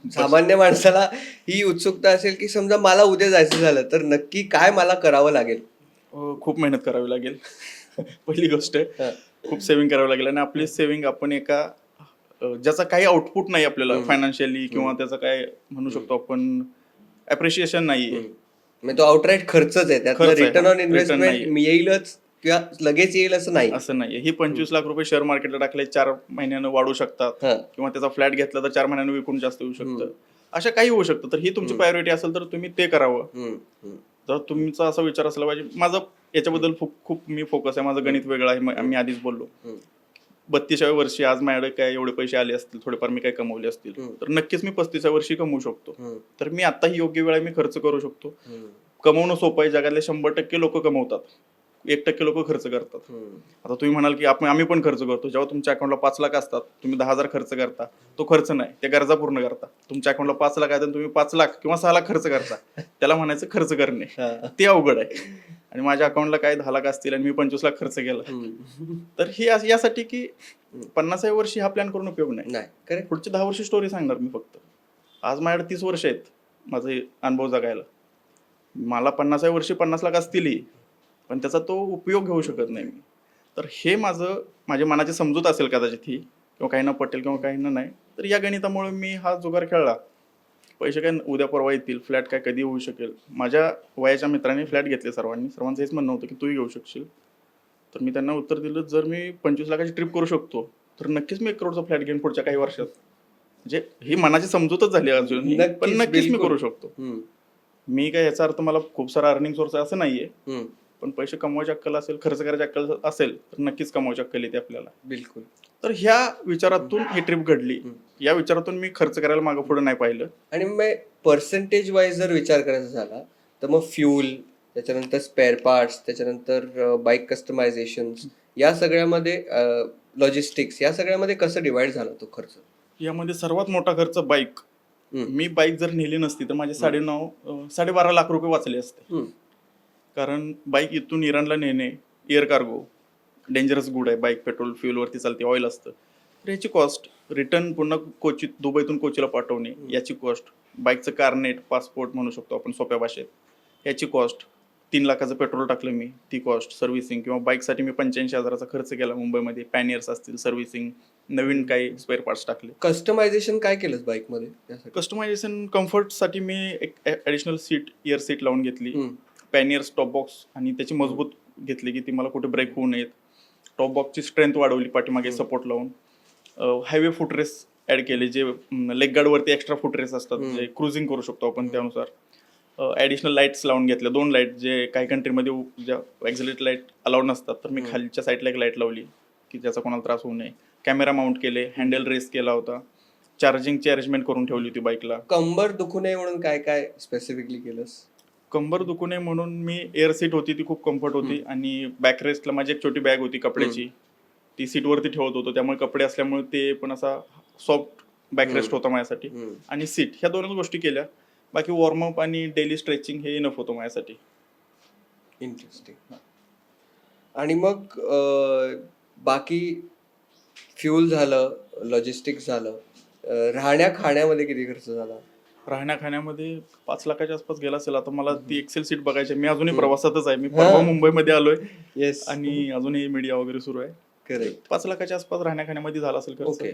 S2: सामान्य माणसाला ही उत्सुकता असेल की समजा मला उद्या जायचं झालं तर नक्की काय मला करावं लागेल?
S1: खूप मेहनत करावी लागेल. पहिली गोष्ट खूप सेव्हिंग करावी लागेल आणि आपली सेव्हिंग आपण एका ज्याचा काही आउटपुट नाही आपल्याला फायनान्शियली किंवा त्याचा काय म्हणू शकतो आपण अप्रिशिएशन नाहीये.
S2: म्हणजे तो आउटराईट खर्चच आहे, त्यातलं
S1: खर्च आहे,
S2: रिटर्न
S1: हा.
S2: ऑन
S1: Return
S2: इन्व्हेस्टमेंट
S1: नाहीये.
S2: येईलच किंवा लगेच येईल असं नाही.
S1: असं नाहीये. ही 25 लाख रुपये शेअर मार्केटला टाकले 4 महिन्यानं वाढू शकतात
S2: हा.
S1: किंवा त्याचा फ्लॅट घेतला तर 4 महिन्यानं विकून जास्त येऊ शकतं. अशा काही होऊ शकतं. तर ही तुमची प्रायोरिटी असेल तर तुम्ही ते करावं. जर तुमचा असा विचार असला पाहिजे. माझं याच्याबद्दल खूप मी फोकस आहे. माझं गणित वेगळं आहे, मी आधीच बोललो. 32व्या वर्षी आज माझ्याकडे काय एवढे पैसे आले असतील, थोडेफार मी काय कमवले असतील, तर नक्कीच मी 35व्या वर्षी कमवू शकतो. तर मी आता ही योग्य वेळ आहे, मी खर्च करू शकतो. कमवणं सोपं आहे. जगातले 100% लोक कमवतात, 1% लोक खर्च करतात. आता तुम्ही म्हणाल की आम्ही पण खर्च करतो. जेव्हा तुमच्या अकाउंटला 5 लाख असतात, तुम्ही 10,000 खर्च करता, तो खर्च नाही, ते गरजा पूर्ण करता. तुमच्या अकाउंटला 5 लाख आहेत, तुम्ही 5 लाख किंवा 6 लाख खर्च करता, त्याला म्हणायचं खर्च करणे. ते अवघड आहे. आणि माझ्या अकाउंटला काय 10 लाख असतील आणि मी 25 लाख खर्च केला, तर हे यासाठी की 50व्या वर्षी हा प्लॅन करून उपयोग नाही. पुढचे 10 वर्ष स्टोरी सांगणार मी फक्त. आज माझ्याकडे 30 वर्ष आहेत माझे अनुभव जगायला. मला 50व्या वर्षी 50 लाख असतील, पण त्याचा तो उपयोग घेऊ शकत नाही मी. तर हे माझ्या मनाची समजूत असेल कदाचित ही, किंवा काहींना पटेल किंवा काहींना नाही. तर या गणितामुळे मी हा जुगार खेळला. पैसे काय उद्या परवा येतील, फ्लॅट काय कधी होऊ शकेल. माझ्या वयाच्या मित्रांनी फ्लॅट घेतले, सर्वांचं हेच म्हणणं होतं की तूही घेऊ शकशील. तर मी त्यांना उत्तर दिलं, जर मी 25 लाखाची ट्रिप करू शकतो तर नक्कीच मी 1 करोडचा फ्लॅट घेईन पुढच्या काही वर्षात. म्हणजे ही मनाची समजूतच झाली अजून, पण नक्कीच मी करू शकतो. मी काय याचा अर्थ मला खूप सारा अर्निंग सोर्स आहे असं नाहीये, पण पैसे कमवायची अक्कल असेल, खर्च करायची अक्कल असेल तर नक्कीच कमवायची अक्कल येते आपल्याला.
S2: बिलकुल.
S1: तर ह्या विचारातून ही ट्रिप घडली. या विचारातून मी खर्च करायला मागं पुढे नाही पाहिलं.
S2: आणि मग पर्सेंटेज वाईज जर विचार करायचा झाला तर मग फ्यूल, त्याच्यानंतर स्पेअर पार्ट्स, त्याच्यानंतर बाईक कस्टमायझेशन, या सगळ्यामध्ये लॉजिस्टिक्स, या सगळ्यामध्ये कसं डिवाइड झाला तो खर्च?
S1: यामध्ये सर्वात मोठा खर्च बाईक. मी बाईक जर नेली नसती तर माझे 12.5 लाख रुपये वाचले असते. कारण बाईक इथून इराणला नेणे, एअर कार्गो, डेंजरस गुड आहे बाईक, पेट्रोल फ्युलवरती चालते, ऑइल असतं, तर याची कॉस्ट, रिटर्न पुन्हा कोची, दुबईतून कोचीला पाठवणे याची कॉस्ट, बाईकचं कार्नेट, पासपोर्ट म्हणू शकतो आपण सोप्या भाषेत, याची कॉस्ट, 3 लाखाचं पेट्रोल टाकलं मी, ती कॉस्ट सर्व्हिसिंग, किंवा बाईकसाठी मी 85,000चा खर्च केला मुंबईमध्ये, पॅनियर्स असतील सर्व्हिसिंग, नवीन काही स्पेअर पार्ट्स टाकले.
S2: कस्टमायझेशन काय केलंस बाईकमध्ये यासाठी?
S1: कस्टमायझेशन कम्फर्टसाठी मी एक ॲडिशनल सीट, इयर सीट लावून घेतली,
S2: हम्म.
S1: पॅनियर्स टॉप बॉक्स, आणि त्याची मजबूत घेतली की ती मला कुठे ब्रेक होऊ नयेत. टॉप बॉक्सची स्ट्रेंथ वाढवली पाठीमागे सपोर्ट लावून. हायवे फुटरेस ॲड केले, जे लेग गार्डवरती एक्स्ट्रा फुटरेस असतात, जे क्रुझिंग करू शकतो आपण त्यानुसार. ॲडिशनल लाईट्स लावून घेतल्या, 2 लाईट, जे काही कंट्रीमध्ये ज्या ॲक्झिलेट लाईट अलाउड नसतात, तर मी खालच्या साईडला एक लाईट लावली की ज्याचा कोणाला त्रास होऊ नये. कॅमेरा माउंट केले, हँडल रेस केला होता, चार्जिंगची अरेंजमेंट करून ठेवली होती बाईकला.
S2: कंबर दुखू नये म्हणून काय काय स्पेसिफिकली केलंस?
S1: कंबर दुखू नये म्हणून मी एअर सीट होती, ती खूप कम्फर्ट होती, आणि बॅक रेस्टला माझी एक छोटी बॅग होती कपड्याची, ती सीटवरती ठेवत होतो, त्यामुळे कपडे असल्यामुळे ते पण असा सॉफ्ट बॅक रेस्ट होता माझ्यासाठी. आणि सीट, ह्या 2च गोष्टी केल्या. बाकी वॉर्मअप आणि डेली स्ट्रेचिंग हे इनफ होतं माझ्यासाठी.
S2: इंटरेस्टिंग. आणि मग बाकी फ्युल झालं, लॉजिस्टिक्स झालं, राहण्या खाण्यामध्ये किती खर्च झाला?
S1: राहण्या खाण्यामध्ये 5 लाखाच्या आसपास गेला असेल. आता मला ती एक्सेल सीट बघायची, मी अजूनही प्रवासातच आहे, मी परवा मुंबईमध्ये आलोय,
S2: येस,
S1: आणि अजूनही मीडिया वगैरे सुरू आहे.
S2: करेक्ट.
S1: 5 लाखाच्या आसपास राहण्या खाण्यामध्ये झाला असेल खर्च,
S2: ओके.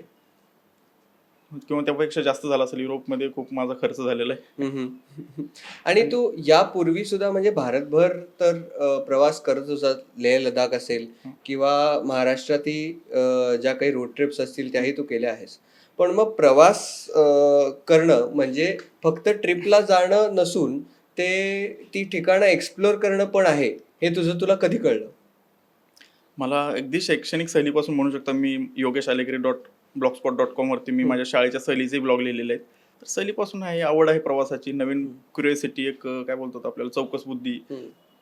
S1: किंवा त्यापेक्षा जास्त झाला असेल. युरोपमध्ये खूप माझा खर्च झालेला आहे.
S2: आणि तू यापूर्वी सुद्धा म्हणजे भारतभर तर प्रवास करत होता, लेह लडाख असेल किंवा महाराष्ट्रातील ज्या काही रोड ट्रिप्स असतील त्याही तू केल्या आहेस. पण मग प्रवास करणं म्हणजे फक्त ट्रिपला जाणं नसून ते ती ठिकाणं एक्सप्लोर करणं पण आहे, हे तुला कधी कळलं?
S1: मला अगदी शैक्षणिक सहलीपासून म्हणू शकता. मी योगेश आलेकरी blogspot.com वरती मी माझ्या शाळेच्या सहलीचे ब्लॉग लिहिलेले आहेत. तर सहलीपासून आहे, आवड आहे प्रवासाची, नवीन क्युरिओसिटी, एक काय बोलतात आपल्याला, चौकस बुद्धी.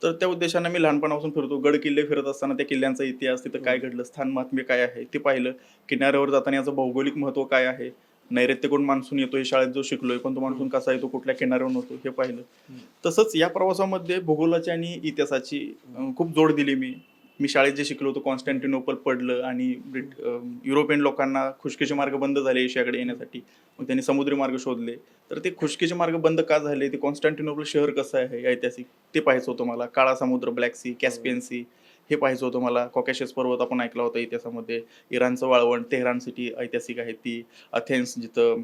S1: तर त्या उद्देशाने मी लहानपणापासून फिरतो. गड किल्ले फिरत असताना त्या किल्ल्यांचा इतिहास, तिथं काय घडलं, स्थान महात्म्य काय आहे ते पाहिलं. किनाऱ्यावर जाताना याचं भौगोलिक महत्व काय आहे, नैऋत्येकडून मान्सून येतो हे शाळेत जो शिकलोय, पण तो मान्सून कसा येतो, कुठल्या किनाऱ्यावरून होतो हे पाहिलं. तसंच या प्रवासामध्ये भूगोलाची आणि इतिहासाची खूप जोड दिली मी शाळेत जे शिकलो होतो, कॉन्स्टँटिनोपल पडलं, आणि युरोपियन लोकांना खुशकीचे मार्ग बंद झाले एशियाकडे येण्यासाठी, मग त्यांनी समुद्री मार्ग शोधले. तर ते खुशकीचे मार्ग बंद का झाले, ते कॉन्स्टँटिनोपल शहर कसं आहे ऐतिहासिक, ते पाहायचं होतं मला. काळा समुद्र, ब्लॅक सी, कॅस्पियन सी, हे पाहायचं होतं मला. कॉकॅशस पर्वत आपण ऐकला होता इतिहासामध्ये, इराणचं वाळवंट, तेहरान सिटी ऐतिहासिक आहे ती, अथेन्स जिथं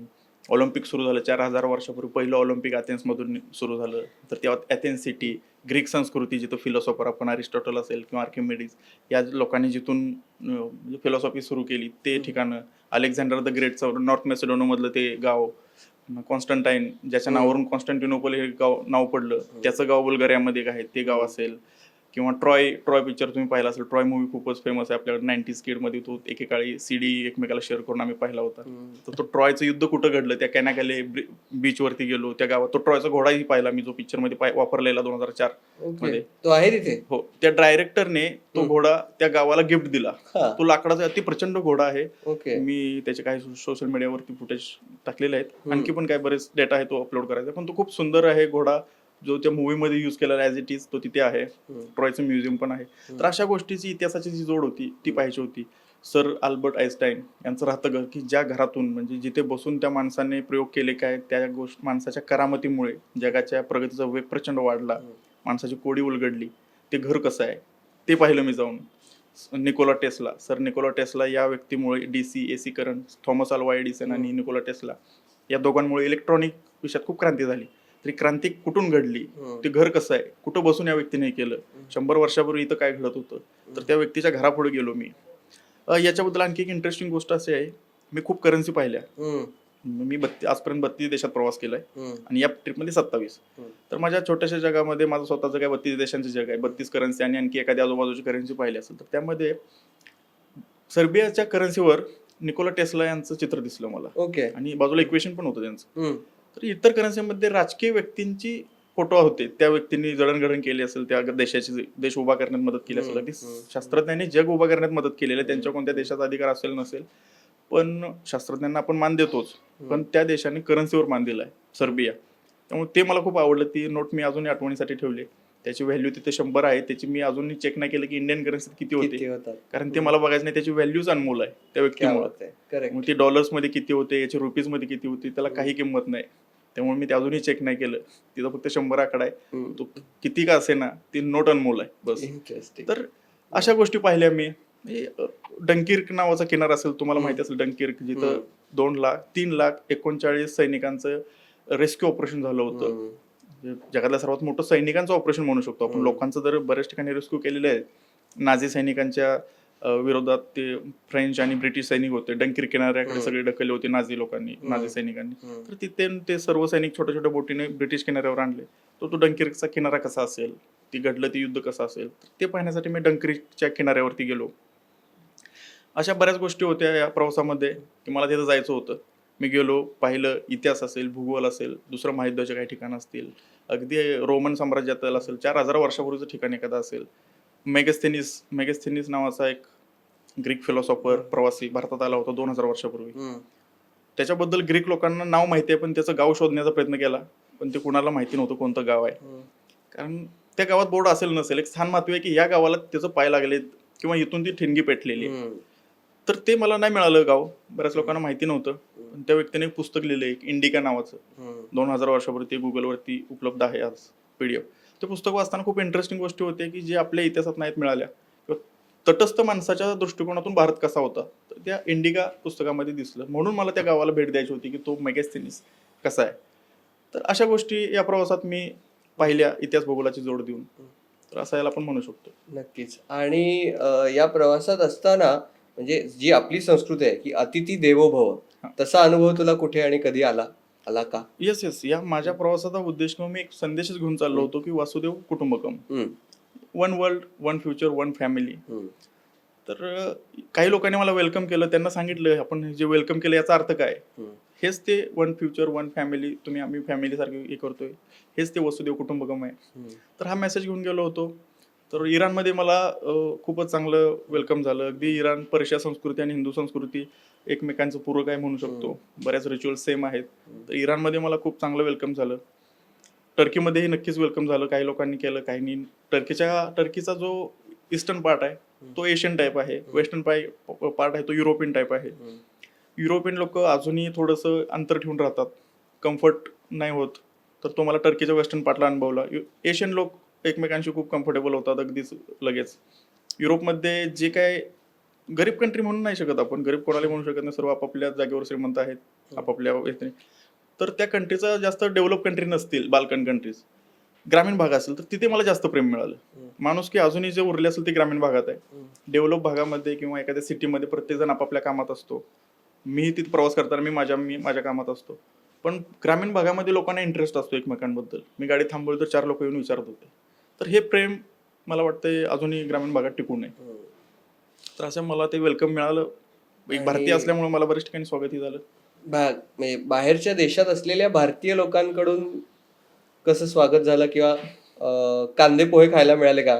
S1: ऑलिम्पिक सुरू झालं 4000 वर्षापूर्वी, पहिलं ऑलिम्पिक अथेन्समधून सुरू झालं. तर तेव्हा अथेन्स सिटी, ग्रीक संस्कृती, जिथं फिलॉसॉफर आपण अरिस्टॉटल असेल किंवा आर्किमिडीज या लोकांनी जिथून फिलॉसॉफी सुरू केली ते ठिकाणं, अलेक्झांडर द ग्रेटचं नॉर्थ मॅसेडोनियामधलं ते गाव, कॉन्स्टंटाईन ज्याच्या नावावरून कॉन्स्टँटिनोपल हे गाव नाव पडलं, त्याचं गाव बुल्गारियामध्ये आहे ते गाव असेल, किंवा ट्रॉय पिक्चर तुम्ही पाहिला असेल. ट्रॉय मूवी खूपच फेमस आहे आपल्याकडे 90s किडमध्ये, तो एकेकाळी सीडी एकमेकाला शेअर करून आम्ही पाहिला होता. तर तो ट्रॉयचं युद्ध कुठं घडलं, त्या कॅनाकॅले बीचवरती गेलो, त्या गावात तो ट्रॉयचा घोडाही पाहिला मी, जो पिक्चरमध्ये वापरलेला 2004 मध्ये.
S2: तो आहे तिथे?
S1: हो, त्या डायरेक्टरने तो घोडा त्या गावाला गिफ्ट दिला. तो लाकडाचा अति प्रचंड घोडा आहे. मी त्याचे काही सोशल मीडियावरती फुटेज टाकलेले आहेत, आणखी पण काय बरेच डेटा आहे तो अपलोड करायचा, पण तो खूप सुंदर आहे घोडा, जो त्या मूवीमध्ये यूज केलेला ॲज इट इज तो तिथे आहे. ट्रॉयचं म्युझियम पण आहे. तर अशा गोष्टीची इतिहासाची जी जोड होती ती पाहायची होती. सर अल्बर्ट आइन्स्टाईन यांचं राहतं घर, की ज्या घरातून म्हणजे जिथे बसून त्या माणसाने प्रयोग केले, काय त्या माणसाच्या करामतीमुळे जगाच्या प्रगतीचा वेग प्रचंड वाढला, माणसाची कोडी उलगडली, ते घर कसं आहे ते पाहिलं मी जाऊन. सर निकोला टेस्ला या व्यक्तीमुळे DC AC current, Thomas Alva Edison आणि निकोला टेस्ला या दोघांमुळे इलेक्ट्रॉनिक विषयात खूप क्रांती झाली. तरी क्रांती कुठून घडली, ते घर कसं आहे, कुठं बसून या व्यक्तीने केलं, 100 वर्षापूर्वी इथं काय घडत होतं, तर त्या व्यक्तीच्या घरापुढे गेलो मी. याच्याबद्दल आणखी एक इंटरेस्टिंग गोष्ट अशी आहे, मी खूप करन्सी पाहिल्या. मी आजपर्यंत 32 देशात प्रवास केलाय, आणि या ट्रिपमध्ये 27. तर माझ्या छोट्याशा जगामध्ये माझं स्वतःचं काय 32 देशांचे जग आहे, 32 करन्सी, आणि आणखी एखादी आजूबाजूची करन्सी पाहिली असेल, तर त्यामध्ये सर्बियाच्या करन्सीवर निकोला टेस्ला यांचं चित्र दिसलं मला, आणि बाजूला इक्वेशन पण होतं त्यांचं. तर इतर करन्सीमध्ये राजकीय व्यक्तींची फोटो होते, त्या व्यक्तींनी जडणघडण केली असेल, त्या देश उभा करण्यात मदत केली असेल, अगदी शास्त्रज्ञांनी जग उभा करण्यात मदत केलेली आहे. त्यांच्या कोणत्या देशाचा अधिकार असेल नसेल, पण शास्त्रज्ञांना आपण मान देतोच, पण त्या देशाने करन्सीवर मान दिलाय, सर्बिया. त्यामुळे ते मला खूप आवडलं. ती नोट मी अजूनही आठवणीसाठी ठेवली. त्याची व्हॅल्यू तिथे 100 आहे. त्याची मी अजूनही चेक नाही केलं की इंडियन करन्सीत किती होते, कारण ते मला बघायचं नाही. त्याची व्हॅल्यूच अनमोल आहे त्या व्यक्तीमुळे. मग ती डॉलर्समध्ये किती होते, याची रुपीजमध्ये किती होती, त्याला काही किंमत नाही. त्यामुळे मी ते अजूनही चेक नाही केलं. तिथं फक्त 100 आकडा आहे.
S2: हम्म.
S1: तो किती का असे ना ती नोट अनमोल आहे बस.
S2: इंटरेस्टिंग.
S1: तर अशा गोष्टी पाहिल्या मी. म्हणजे, डंकिर्क नावाचा किनारा असेल, तुम्हाला
S2: हम्म.
S1: माहिती असेल डंकिर्क, जिथं
S2: हम्म.
S1: 3,39,39 सैनिकांचं रेस्क्यू ऑपरेशन झालं होतं. म्हणजे जगातलं सर्वात मोठं सैनिकांचं ऑपरेशन म्हणू शकतो आपण.
S2: हम्म.
S1: लोकांचं तर बऱ्याच ठिकाणी रेस्क्यू केलेले आहे. नाझी सैनिकांच्या विरोधात ते फ्रेंच आणि ब्रिटिश सैनिक होते. डंकिर्क किनाऱ्याकडे सगळे ढकलले होते नाझी लोकांनी, नाझी सैनिकांनी. तर तिथे ते सर्व सैनिक छोट्या छोट्या बोटीने ब्रिटिश किनाऱ्यावर आणले. तो डंकिर्कचा किनारा कसा असेल, ती घडलं ते युद्ध कसं असेल, ते पाहण्यासाठी मी डंकिर्कच्या किनाऱ्यावरती गेलो. अशा बऱ्याच गोष्टी होत्या या प्रवासामध्ये की मला तिथं जायचं होतं. मी गेलो, पाहिलं. इतिहास असेल, भूगोल असेल, दुसरं महायुद्धाचे काही ठिकाण असतील, अगदी रोमन साम्राज्यातील असेल, 4,000 वर्षापूर्वीचं ठिकाण एखादं असेल. मेगस्थेनिस नावाचा एक ग्रीक फिलॉसॉफर प्रवासी भारतात आला होता 2,000 वर्षापूर्वी. त्याच्याबद्दल ग्रीक लोकांना नाव माहिती आहे, पण त्याचं गाव शोधण्याचा प्रयत्न केला, पण ते कुणाला माहिती नव्हतं कोणतं गाव आहे. कारण त्या गावात बोर्ड असेल नसेल, एक स्थान महत्व आहे की या गावाला त्याचं पाय लागलेत किंवा इथून ती ठिणगी पेटलेली आहे. तर ते मला नाही मिळालं गाव, बऱ्याच लोकांना माहिती नव्हतं. पण त्या व्यक्तीने एक पुस्तक लिहिलं, एक इंडिका नावाचं. 2,000 वर्षापूर्वी ते गुगलवरती उपलब्ध आहे आज PDF. ते पुस्तक वाचताना खूप इंटरेस्टिंग गोष्टी होत्या की जे आपल्या इतिहासात नाहीत मिळाल्या. तटस्थ माणसाच्या दृष्टिकोनातून भारत कसा होता, तर त्या इंडिका पुस्तकामध्ये दिसलं. म्हणून मला त्या गावाला भेट द्यायची होती की तो मेगस्थेनिस कसा आहे. तर अशा गोष्टी या प्रवासात मी पाहिल्या, इतिहास भूगोलाची जोड देऊन. तर असं याला आपण म्हणू शकतो.
S2: नक्कीच. आणि या प्रवासात असताना म्हणजे जी आपली संस्कृती आहे की अतिथी देवो भव, तसा अनुभव तुला कुठे आणि कधी आला का?
S1: येस. या माझ्या प्रवासाचा उद्देश किंवा मी एक संदेशच घेऊन चाललो होतो की वासुदेव कुटुंबकम, one world, one future, one family. तर काही लोकांनी मला वेलकम केलं. त्यांना सांगितलं आपण जे वेलकम केलं याचा अर्थ काय. हेच ते वन फ्युचर, वन फॅमिली, आम्ही फॅमिली सारखे हे करतोय, हेच ते वसुदेव कुटुंबकम आहे. तर हा मेसेज घेऊन गेलो होतो. तर इराणमध्ये मला खूपच चांगलं वेलकम झालं. अगदी इराण, पर्शिया संस्कृती आणि हिंदू संस्कृती एकमेकांचं पूरक आहे म्हणू शकतो. बऱ्याच रिच्युअल सेम आहेत. तर इराणमध्ये मला खूप चांगलं वेलकम झालं. टर्कीमध्येही नक्कीच वेलकम झालं. काही लोकांनी केलं, काहींनी. टर्कीचा जो ईस्टर्न पार्ट आहे तो एशियन टाईप आहे, वेस्टर्न पार्ट आहे तो युरोपियन टाईप आहे. युरोपियन लोक अजूनही थोडंसं अंतर ठेवून राहतात, कम्फर्ट नाही होत. तर तो मला टर्कीच्या वेस्टर्न पार्टला अनुभवला. एशियन लोक एकमेकांशी खूप कम्फर्टेबल होतात अगदीच लगेच. युरोपमध्ये जे काय गरीब कंट्री म्हणून नाही शकत आपण, गरीब कोणाला म्हणू शकत नाही, सर्व आपापल्या जागेवर श्रीमंत आहेत, आपापल्या येथे. तर त्या कंट्रीचा जास्त डेव्हलप कंट्री नसतील, बाल्कन कंट्रीज, ग्रामीण भाग असेल, तर तिथे मला जास्त प्रेम मिळालं. माणूस की अजूनही जे उरले असेल ते ग्रामीण भागात आहे. डेव्हलप भागामध्ये किंवा एखाद्या सिटीमध्ये प्रत्येक जण आपापल्या कामात असतो. मी तिथे प्रवास करताना मी माझ्या कामात असतो. पण ग्रामीण भागामध्ये लोकांना इंटरेस्ट असतो एकमेकांबद्दल. मी गाडी थांबवली तर 4 लोक येऊन विचारत होते. तर हे प्रेम मला वाटतंय अजूनही ग्रामीण भागात टिकून आहे. तर असं मला ते वेलकम मिळालं. एक भारतीय असल्यामुळे मला बऱ्याच ठिकाणी स्वागतही झालं.
S2: म्हणजे बाहेरच्या देशात असलेल्या भारतीय लोकांकडून कसं स्वागत झालं किंवा कांदे पोहे खायला मिळाले का?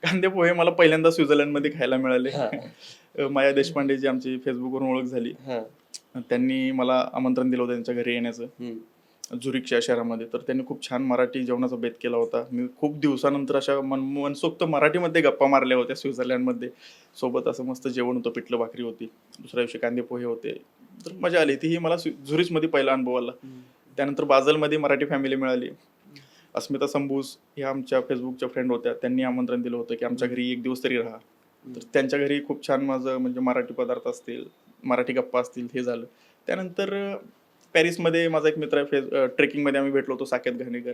S1: कांदे पोहे मला पहिल्यांदा स्वित्झर्लंडमध्ये खायला मिळाले. माया देशपांडे जी आमची फेसबुकवरून ओळख झाली, त्यांनी मला आमंत्रण दिलं होतं त्यांच्या घरी येण्याचं, झुरिक या शहरामध्ये. तर त्यांनी खूप छान मराठी जेवणाचा बेत केला होता. मी खूप दिवसानंतर अशा मनसोक्त मराठीमध्ये गप्पा मारल्या होत्या स्वित्झर्लंडमध्ये. सोबत असं मस्त जेवण होतं, पिठलं भाकरी होती, दुसऱ्या दिवशी कांदे पोहे होते. तर मजा आली. तीही मला झुरिचमध्ये पहिला अनुभव आला. त्यानंतर बाझलमध्ये मराठी फॅमिली मिळाली. अस्मिता संबूस ह्या आमच्या फेसबुकच्या फ्रेंड होत्या. त्यांनी आमंत्रण दिलं होतं की आमच्या घरी एक दिवस तरी राहा. तर त्यांच्या घरी खूप छान माझं म्हणजे मराठी पदार्थ असतील, मराठी गप्पा असतील, हे झालं. त्यानंतर पॅरिसमध्ये माझा एक मित्र आहे, ट्रेकिंगमध्ये आम्ही भेटलो होतो, साकेत घाणेकर.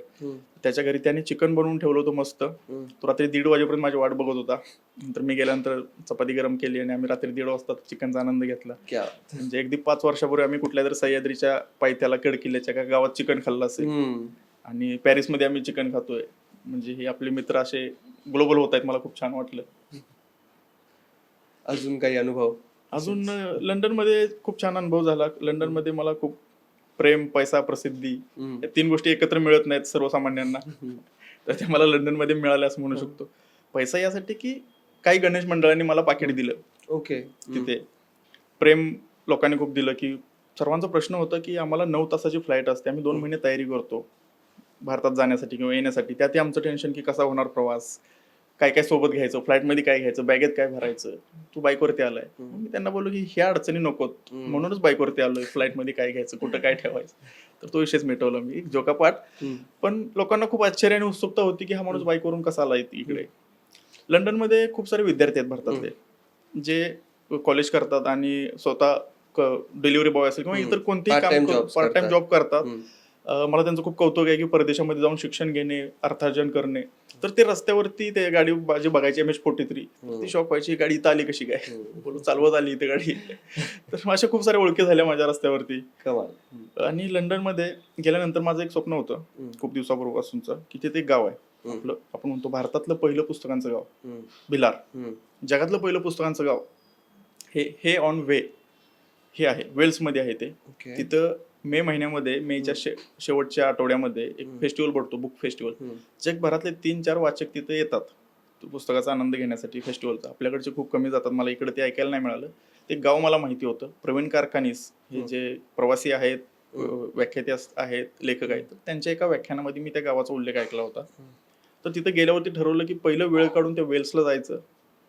S1: त्याच्या घरी त्याने चिकन बनवून ठेवलं होतं मस्त. तो रात्री 1:30 वाजेपर्यंत माझी वाट बघत होता. नंतर मी गेल्यानंतर चपाती गरम केली आणि आम्ही रात्री 1:30 वाजता चिकनचा आनंद घेतला. म्हणजे अगदी 5 वर्षापूर्वी आम्ही कुठल्या तरी सह्याद्रीच्या पायथ्याला कडकिल्ल्याच्या का गावात चिकन खाल्लं असेल आणि पॅरिसमध्ये आम्ही चिकन खातोय. म्हणजे हे आपले मित्र असे ग्लोबल होत आहेत. मला खूप छान वाटलं.
S2: अजून काही अनुभव?
S1: अजून लंडनमध्ये खूप छान अनुभव झाला. लंडनमध्ये मला खूप प्रेम, पैसा, प्रसिद्धी या 3 गोष्टी एकत्र मिळत नाहीत सर्वसामान्यांना. तर ते मला लंडनमध्ये मिळाले असं म्हणू शकतो. पैसा यासाठी की काही गणेश मंडळांनी मला पाकिट दिलं.
S2: ओके.
S1: तिथे प्रेम लोकांनी खूप दिलं. की सर्वांचा प्रश्न होता की आम्हाला 9 तासाची फ्लाईट असते, आम्ही 2 महिने तयारी करतो भारतात जाण्यासाठी किंवा येण्यासाठी. त्यातही आमचं टेन्शन की कसा होणार प्रवास, काय काय सोबत घ्यायचं, फ्लाईटमध्ये काय घ्यायचं, बॅगेत काय भरायचं, तू बाईकवरती आलाय. मग मी त्यांना बोललो की ह्या अडचणी नकोत, म्हणूनच बाईकवरती आलोय. फ्लाईटमध्ये काय घ्यायचं, कुठं काय ठेवायचं, तर तो विषयच मिटवला मी जोकापाठ. पण लोकांना खूप आश्चर्य आणि उत्सुकता होती की हा माणूस बाईकवरून कसा आलाय इकडे. लंडनमध्ये खूप सारे विद्यार्थी आहेत भारतातले, जे कॉलेज करतात आणि स्वतः डिलिव्हरी बॉय असेल किंवा इतर कोणतेही काम पार्ट टाइम जॉब करतात. मला त्यांचं खूप कौतुक आहे की परदेशामध्ये जाऊन शिक्षण घेणे, अर्थार्जन करणे. तर ते रस्त्यावरती ते गाडी जी बघायची MH43, ती शॉक व्हायची, गाडी इथं आली कशी काय, बोलू चालवत आली इथे गाडी. तर अशा खूप साऱ्या ओळखी झाल्या माझ्या रस्त्यावरती. आणि लंडनमध्ये गेल्यानंतर माझं एक स्वप्न होतं खूप दिवसापूर्वीपासूनचं, की तिथे एक गाव आहे आपलं, आपण म्हणतो भारतातलं पहिलं पुस्तकांचं गाव, भिलार. जगातलं पहिलं पुस्तकांचं गाव हे ऑन वे हे आहे, वेल्समध्ये आहे ते. तिथं मे महिन्यामध्ये, मेच्या शेवटच्या आठवड्यामध्ये एक फेस्टिवल भरतो, बुक फेस्टिवल. जगभरातले 3-4 वाचक तिथे येतात पुस्तकाचा आनंद घेण्यासाठी फेस्टिवलचा. आपल्याकडचे खूप कमी जातात, मला इकडे ते ऐकायला नाही मिळालं. ते गाव मला माहिती होतं. प्रवीण कारखानीस हे जे प्रवासी आहेत, व्याख्याते आहेत, लेखक आहेत, त्यांच्या एका व्याख्यानामध्ये मी त्या गावाचा उल्लेख ऐकला होता. तर तिथे गेल्यावरती ठरवलं की पहिलं वेळ काढून त्या वेल्सला जायचं,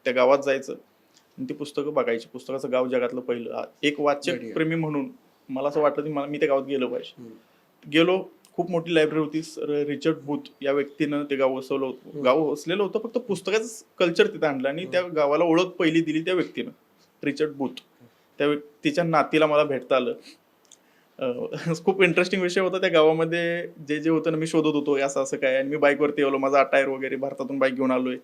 S1: त्या गावात जायचं आणि ती पुस्तकं बघायची. पुस्तकाचं गाव जगातलं पहिलं. एक वाचक प्रेमी म्हणून मला असं वाटलं की मी त्या गावात गेलो पाहिजे. गेलो. खूप मोठी लायब्ररी होती. रिचर्ड बूथ या व्यक्तीनं ते गाव वसवलं होतं. गाव वसलेलं होतं, फक्त पुस्तकाचं कल्चर तिथे आणलं आणि त्या गावाला ओळख पहिली दिली त्या व्यक्तीनं, रिचर्ड बूथ. त्या व्यक्तीच्या नातीला मला भेटता आलं. खूप इंटरेस्टिंग विषय होता. त्या गावामध्ये जे जे होतं ना, मी शोधत होतो असं असं काय, आणि मी बाईकवरती आलो, माझा टायर वगैरे भारतातून बाईक घेऊन आलोय.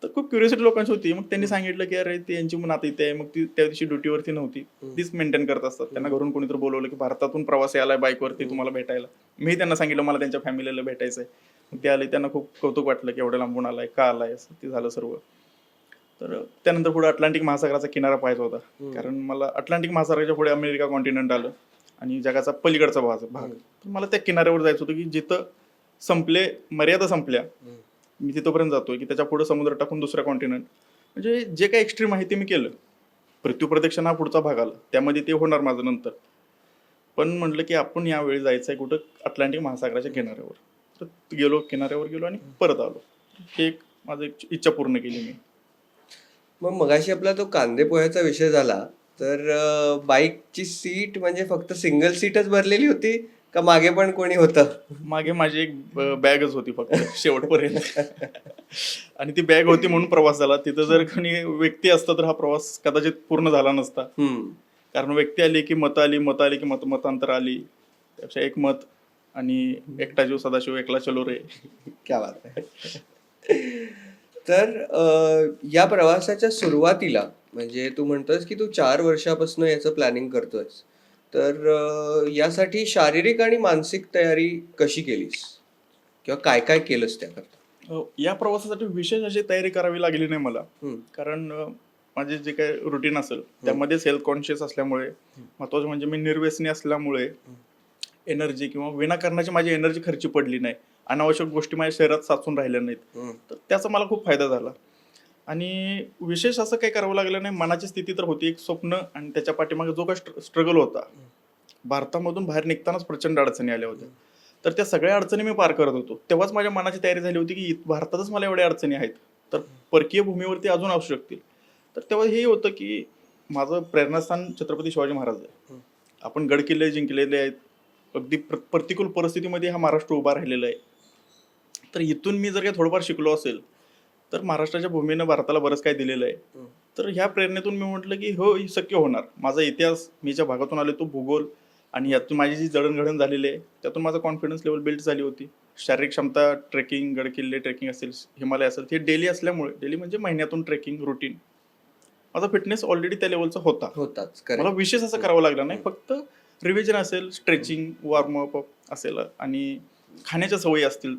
S1: तर खूप क्युरियोसिटी लोकांची होती. मग त्यांनी सांगितलं की अरे ते यांची नातं इथे आहे. मग ती त्या दिवशी ड्युटीवरती नव्हती, तीच मेंटेन करत असतात. त्यांना घरून कोणीतरी बोलवलं की भारतातून प्रवासी आलाय बाईकवरती तुम्हाला भेटायला. मी त्यांना सांगितलं मला त्यांच्या फॅमिलीला भेटायचंय. मग ते आले, त्यांना खूप कौतुक वाटलं की एवढ्या लांबून आलाय, का आलाय, असं ते झालं सर्व. तर त्यानंतर पुढे अटलांटिक महासागराचा किनारा पाहायचा होता, कारण मला अटलांटिक महासागराच्या पुढे अमेरिका कॉन्टिनेंट आलं आणि जगाचा पलीकडचा भाग. तर मला त्या किनाऱ्यावर जायचं होतं की जिथं मर्यादा संपल्या, मी तिथपर्यंत जातोय की त्याच्या पुढे समुद्र टाकून दुसऱ्या कॉन्टिनेंट. म्हणजे जे काही एक्स्ट्रीम आहे ते मी केलं. पृथ्वी प्रदक्षिणा हा पुढचा भाग आला, त्यामध्ये ते होणार माझं नंतर. पण म्हटलं की आपण यावेळी जायचंय कुठं, अटलांटिक महासागराच्या किनाऱ्यावर. तर गेलो, किनाऱ्यावर गेलो आणि परत आलो. हे एक माझं इच्छा पूर्ण केली मी.
S2: मग मगाशी आपला तो कांदे पोह्याचा विषय झाला, तर बाईकची सीट म्हणजे फक्त सिंगल सीटच भरलेली होती का मागे पण कोणी होतं?
S1: मागे माझी एक बॅगच होती फक्त शेवटपर्यंत. आणि ती बॅग होती म्हणून प्रवास झाला. तिथं जर कोणी व्यक्ती असता तर हा प्रवास कदाचित पूर्ण झाला नसता. कारण व्यक्ती आली की मतं आली, मतं आली की मतांतर आली. त्यापेक्षा एक मत आणि एकटा जीव सदाशिव एकला चलो रे.
S2: क्या बात आहे. तर या प्रवासाच्या सुरुवातीला म्हणजे तू म्हणतोयस की तू 4 वर्षापासून याचं प्लॅनिंग करतोयस, तर यासाठी शारीरिक आणि मानसिक तयारी कशी केलीस किंवा काय काय केलंस त्याकरता?
S1: या प्रवासासाठी विशेष अशी तयारी करावी लागली नाही मला, कारण माझे जे काही रुटीन असेल त्यामध्येच हेल्थ कॉन्शियस असल्यामुळे, महत्वाचं म्हणजे मी निर्व्यसनी असल्यामुळे एनर्जी किंवा विनाकारणाची माझी एनर्जी खर्ची पडली नाही, अनावश्यक गोष्टी माझ्या शरीरात साचून राहिल्या नाहीत. तर त्याचा मला खूप फायदा झाला. आणि विशेष असं काही करावं लागलं नाही. मनाची स्थिती तर होती, एक स्वप्न आणि त्याच्या पाठीमागे जो काही स्ट्रगल होता. भारतामधून बाहेर निघतानाच प्रचंड अडचणी आल्या होत्या. तर त्या सगळ्या अडचणी मी पार करत होतो. तेव्हाच माझ्या मनाची तयारी झाली होती की भारतातच मला एवढ्या अडचणी आहेत, तर परकीय भूमीवरती अजून असू शकतील. तर तेव्हा हे होतं की माझं प्रेरणास्थान छत्रपती शिवाजी महाराज आहे. आपण गडकिल्ले जिंकलेले आहेत. अगदी प्रतिकूल परिस्थितीमध्ये हा महाराष्ट्र उभा राहिलेला आहे. तर इथून मी जर काही थोडंफार शिकलो असेल तर महाराष्ट्राच्या भूमीनं भारताला बरंच काही दिलेलं आहे. तर ह्या प्रेरणेतून मी म्हटलं की हो, हे शक्य होणार. माझा इतिहास, मी ज्या भागातून आलो तो भूगोल, आणि यातून माझी जी जडणघडण झालेली आहे त्यातून माझा कॉन्फिडन्स लेवल बिल्ड झाली होती. शारीरिक क्षमता, ट्रेकिंग, गडकिल्ले ट्रेकिंग असेल, हिमालय असेल, हे डेली असल्यामुळे, डेली म्हणजे महिन्यातून ट्रेकिंग रुटीन, माझा फिटनेस ऑलरेडी त्या लेवलचा होताच. मला विशेष असं करावं लागलं नाही. फक्त रिव्हिजन असेल, स्ट्रेचिंग, वॉर्मअप असेल आणि खाण्याच्या सवयी असतील,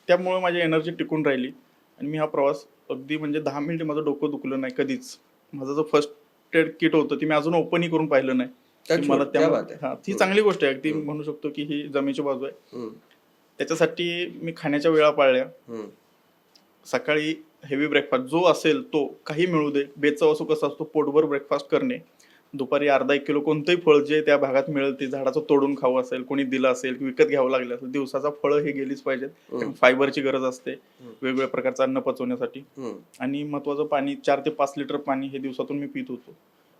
S1: त्यामुळे माझी एनर्जी टिकून राहिली. आणि मी हा प्रवास अगदी म्हणजे 10 मिनिट माझं डोकं दुखलं नाही कधीच. माझं जो फर्स्ट एड किट होतं ते मी अजून ओपनही करून पाहिलं नाही. मला ती चांगली गोष्ट आहे, अगदी म्हणू शकतो की ही जमेची बाजू आहे. त्याच्यासाठी मी खाण्याच्या वेळा पाळल्या. सकाळी हेवी ब्रेकफास्ट जो असेल तो, काही मिळू दे, बेचव असो कसा असतो, पोटभर ब्रेकफास्ट करणे. दुपारी अर्धा 1 किलो कोणतंही फळ जे त्या भागात मिळेल ते झाडाचं तोडून खावं असेल, कोणी दिलं असेल, विकत घ्यावं लागलं असेल, दिवसाचा फळं हे गेलीच पाहिजेत. कारण फायबरची गरज असते वेगवेगळ्या प्रकारचं अन्न पचवण्यासाठी. आणि महत्वाचं पाणी 4 ते 5 लिटर पाणी हे दिवसातून मी पित होतो.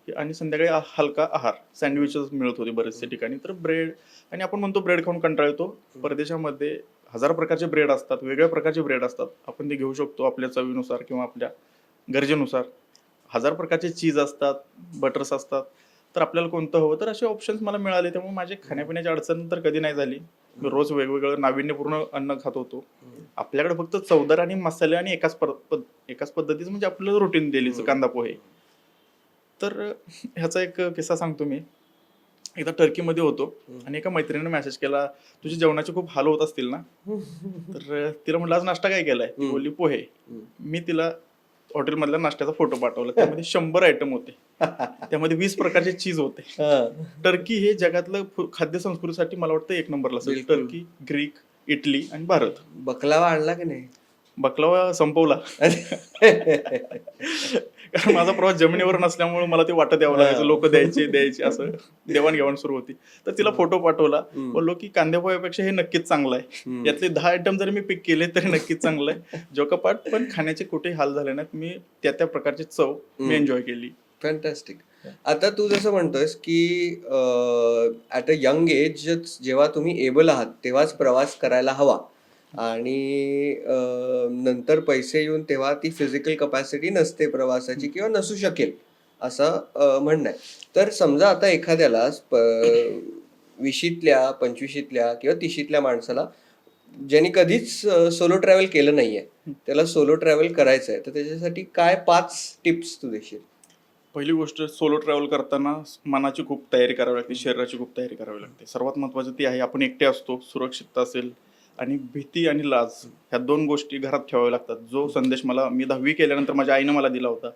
S1: आणि संध्याकाळी हलका आहार, सँडविचेस मिळत होते बरेचसे ठिकाणी. तर ब्रेड, आणि आपण म्हणतो ब्रेड खाऊन कंटाळा येतो. परदेशामध्ये 1000 प्रकारचे ब्रेड असतात, वेगवेगळ्या प्रकारचे ब्रेड असतात. आपण ते घेऊ शकतो आपल्या चवीनुसार किंवा आपल्या गरजेनुसार. 1000 प्रकारचे चीज असतात, बटर्स असतात. तर आपल्याला कोणतं हवं, तर असे ऑप्शन्स मला मिळाले. त्यामुळे माझी खाण्यापिण्याची अडचण तर कधी नाही झाली. मी रोज वेगवेगळं नाविन्यपूर्ण अन्न खात होतो. आपल्याकडे फक्त चवदार आणि मसाले आणि एकाच पद्धतीचं म्हणजे आपलं रुटीन डेलीचं कांदा पोहे. तर ह्याचा एक किस्सा सांगतो मी. एकदा टर्कीमध्ये होतो आणि एका मैत्रिणीने मेसेज केला, तुझे जेवणाचे खूप हाल होत असतील ना. तर तिला म्हटलं आज नाश्ता काय केलाय, ती बोलली पोहे. मी तिला हॉटेलमधल्या नाश्त्याचा फोटो पाठवला. त्यामध्ये 100 आयटम होते. त्यामध्ये 20 प्रकारचे चीज होते. टर्की हे जगातलं खाद्य संस्कृतीसाठी मला वाटतं 1 नंबरला असेल.
S2: बिलकुल.
S1: टर्की, ग्रीक, इटली आणि भारत.
S2: बकलावा आणला की नाही?
S1: बकलावा संपवला. कारण माझा प्रवास जमिनीवर नसल्यामुळे मला ते वाटत यावं लागायचं. लोक द्यायचे असं देवाणघेवाण सुरू होती. तर तिला फोटो पाठवला. बोललो की कांद्या पोह्यापेक्षा हे नक्कीच चांगलं आहे. यातले 10 आयटम जरी मी पिक केले तरी नक्कीच चांगलं आहे. जोकपाट, पण खाण्याचे कुठे हाल झाले नाहीत. मी त्या प्रकारची चव मी एन्जॉय केली.
S2: फॅन्टॅस्टिक. आता तू जसं म्हणतोयस की ॲट अ यंग एज जेव्हा तुम्ही एबल आहात तेव्हाच प्रवास करायला हवा, आणि नंतर पैसे येऊन तेव्हा ती फिजिकल कपॅसिटी नसते प्रवासाची किंवा नसू शकेल असं म्हणणं आहे. तर समजा आता एखाद्याला 20ल्या 25ल्या किंवा 30ल्या माणसाला ज्यांनी कधीच सोलो ट्रॅव्हल केलं नाहीये, त्याला सोलो ट्रॅव्हल करायचं आहे, तर त्याच्यासाठी काय 5 टिप्स तू देशील?
S1: पहिली गोष्ट, सोलो ट्रॅव्हल करताना मनाची खूप तयारी करावी लागते, शरीराची खूप तयारी करावी लागते. सर्वात महत्त्वाचं ती आहे, आपण एकटे असतो, सुरक्षितता असेल, आणि भीती आणि लाज ह्या 2 गोष्टी घरात ठेवाव्या लागतात. जो संदेश मी 10वी केल्यानंतर माझ्या आईनं मला दिला होता,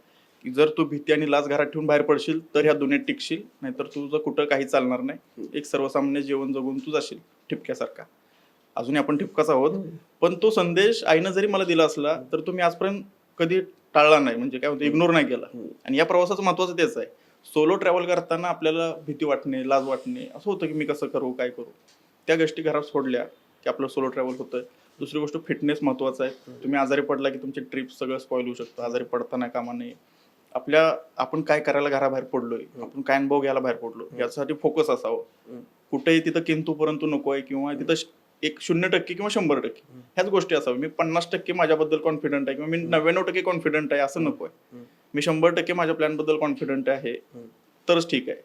S1: की जर तू भीती आणि लाज घरात ठेवून बाहेर पडशील तर ह्या दुनियेत टिकशील, नाहीतर तुझं कुठं काही चालणार नाही. एक सर्वसामान्य जीवन जगून तू जाशील ठिपक्यासारखा. अजूनही आपण ठिपकाच आहोत, पण तो संदेश आईनं जरी मला दिला असला तर तुम्ही आजपर्यंत कधी टाळला नाही, म्हणजे काय होतं, इग्नोर नाही केला. आणि या प्रवासाचं महत्त्वाचं तेच आहे. सोलो ट्रॅव्हल करताना आपल्याला भीती वाटणे, लाज वाटणे, असं होतं की मी कसं करू, काय करू. त्या गोष्टी घरात सोडल्या की आपलं सोलो ट्रॅव्हल होतंय. दुसरी गोष्ट, फिटनेस महत्त्वाचा आहे. तुम्ही आजारी पडला की तुमची ट्रिप सगळं स्पॉइल होऊ शकतं. आजारी पडताना कामा नये. आपण काय करायला घराबाहेर पडलोय, आपण काय अनुभव घ्यायला बाहेर पडलो, यासाठी फोकस असावं. कुठेही तिथं किंतु परंतु नको आहे, किंवा तिथं एक 0% किंवा 100% ह्याच गोष्टी असाव्या. मी 50% माझ्याबद्दल कॉन्फिडंट आहे किंवा मी 99% कॉन्फिडंट आहे असं नको आहे. मी 100% माझ्या प्लॅनबद्दल कॉन्फिडंट आहे तरच ठीक आहे.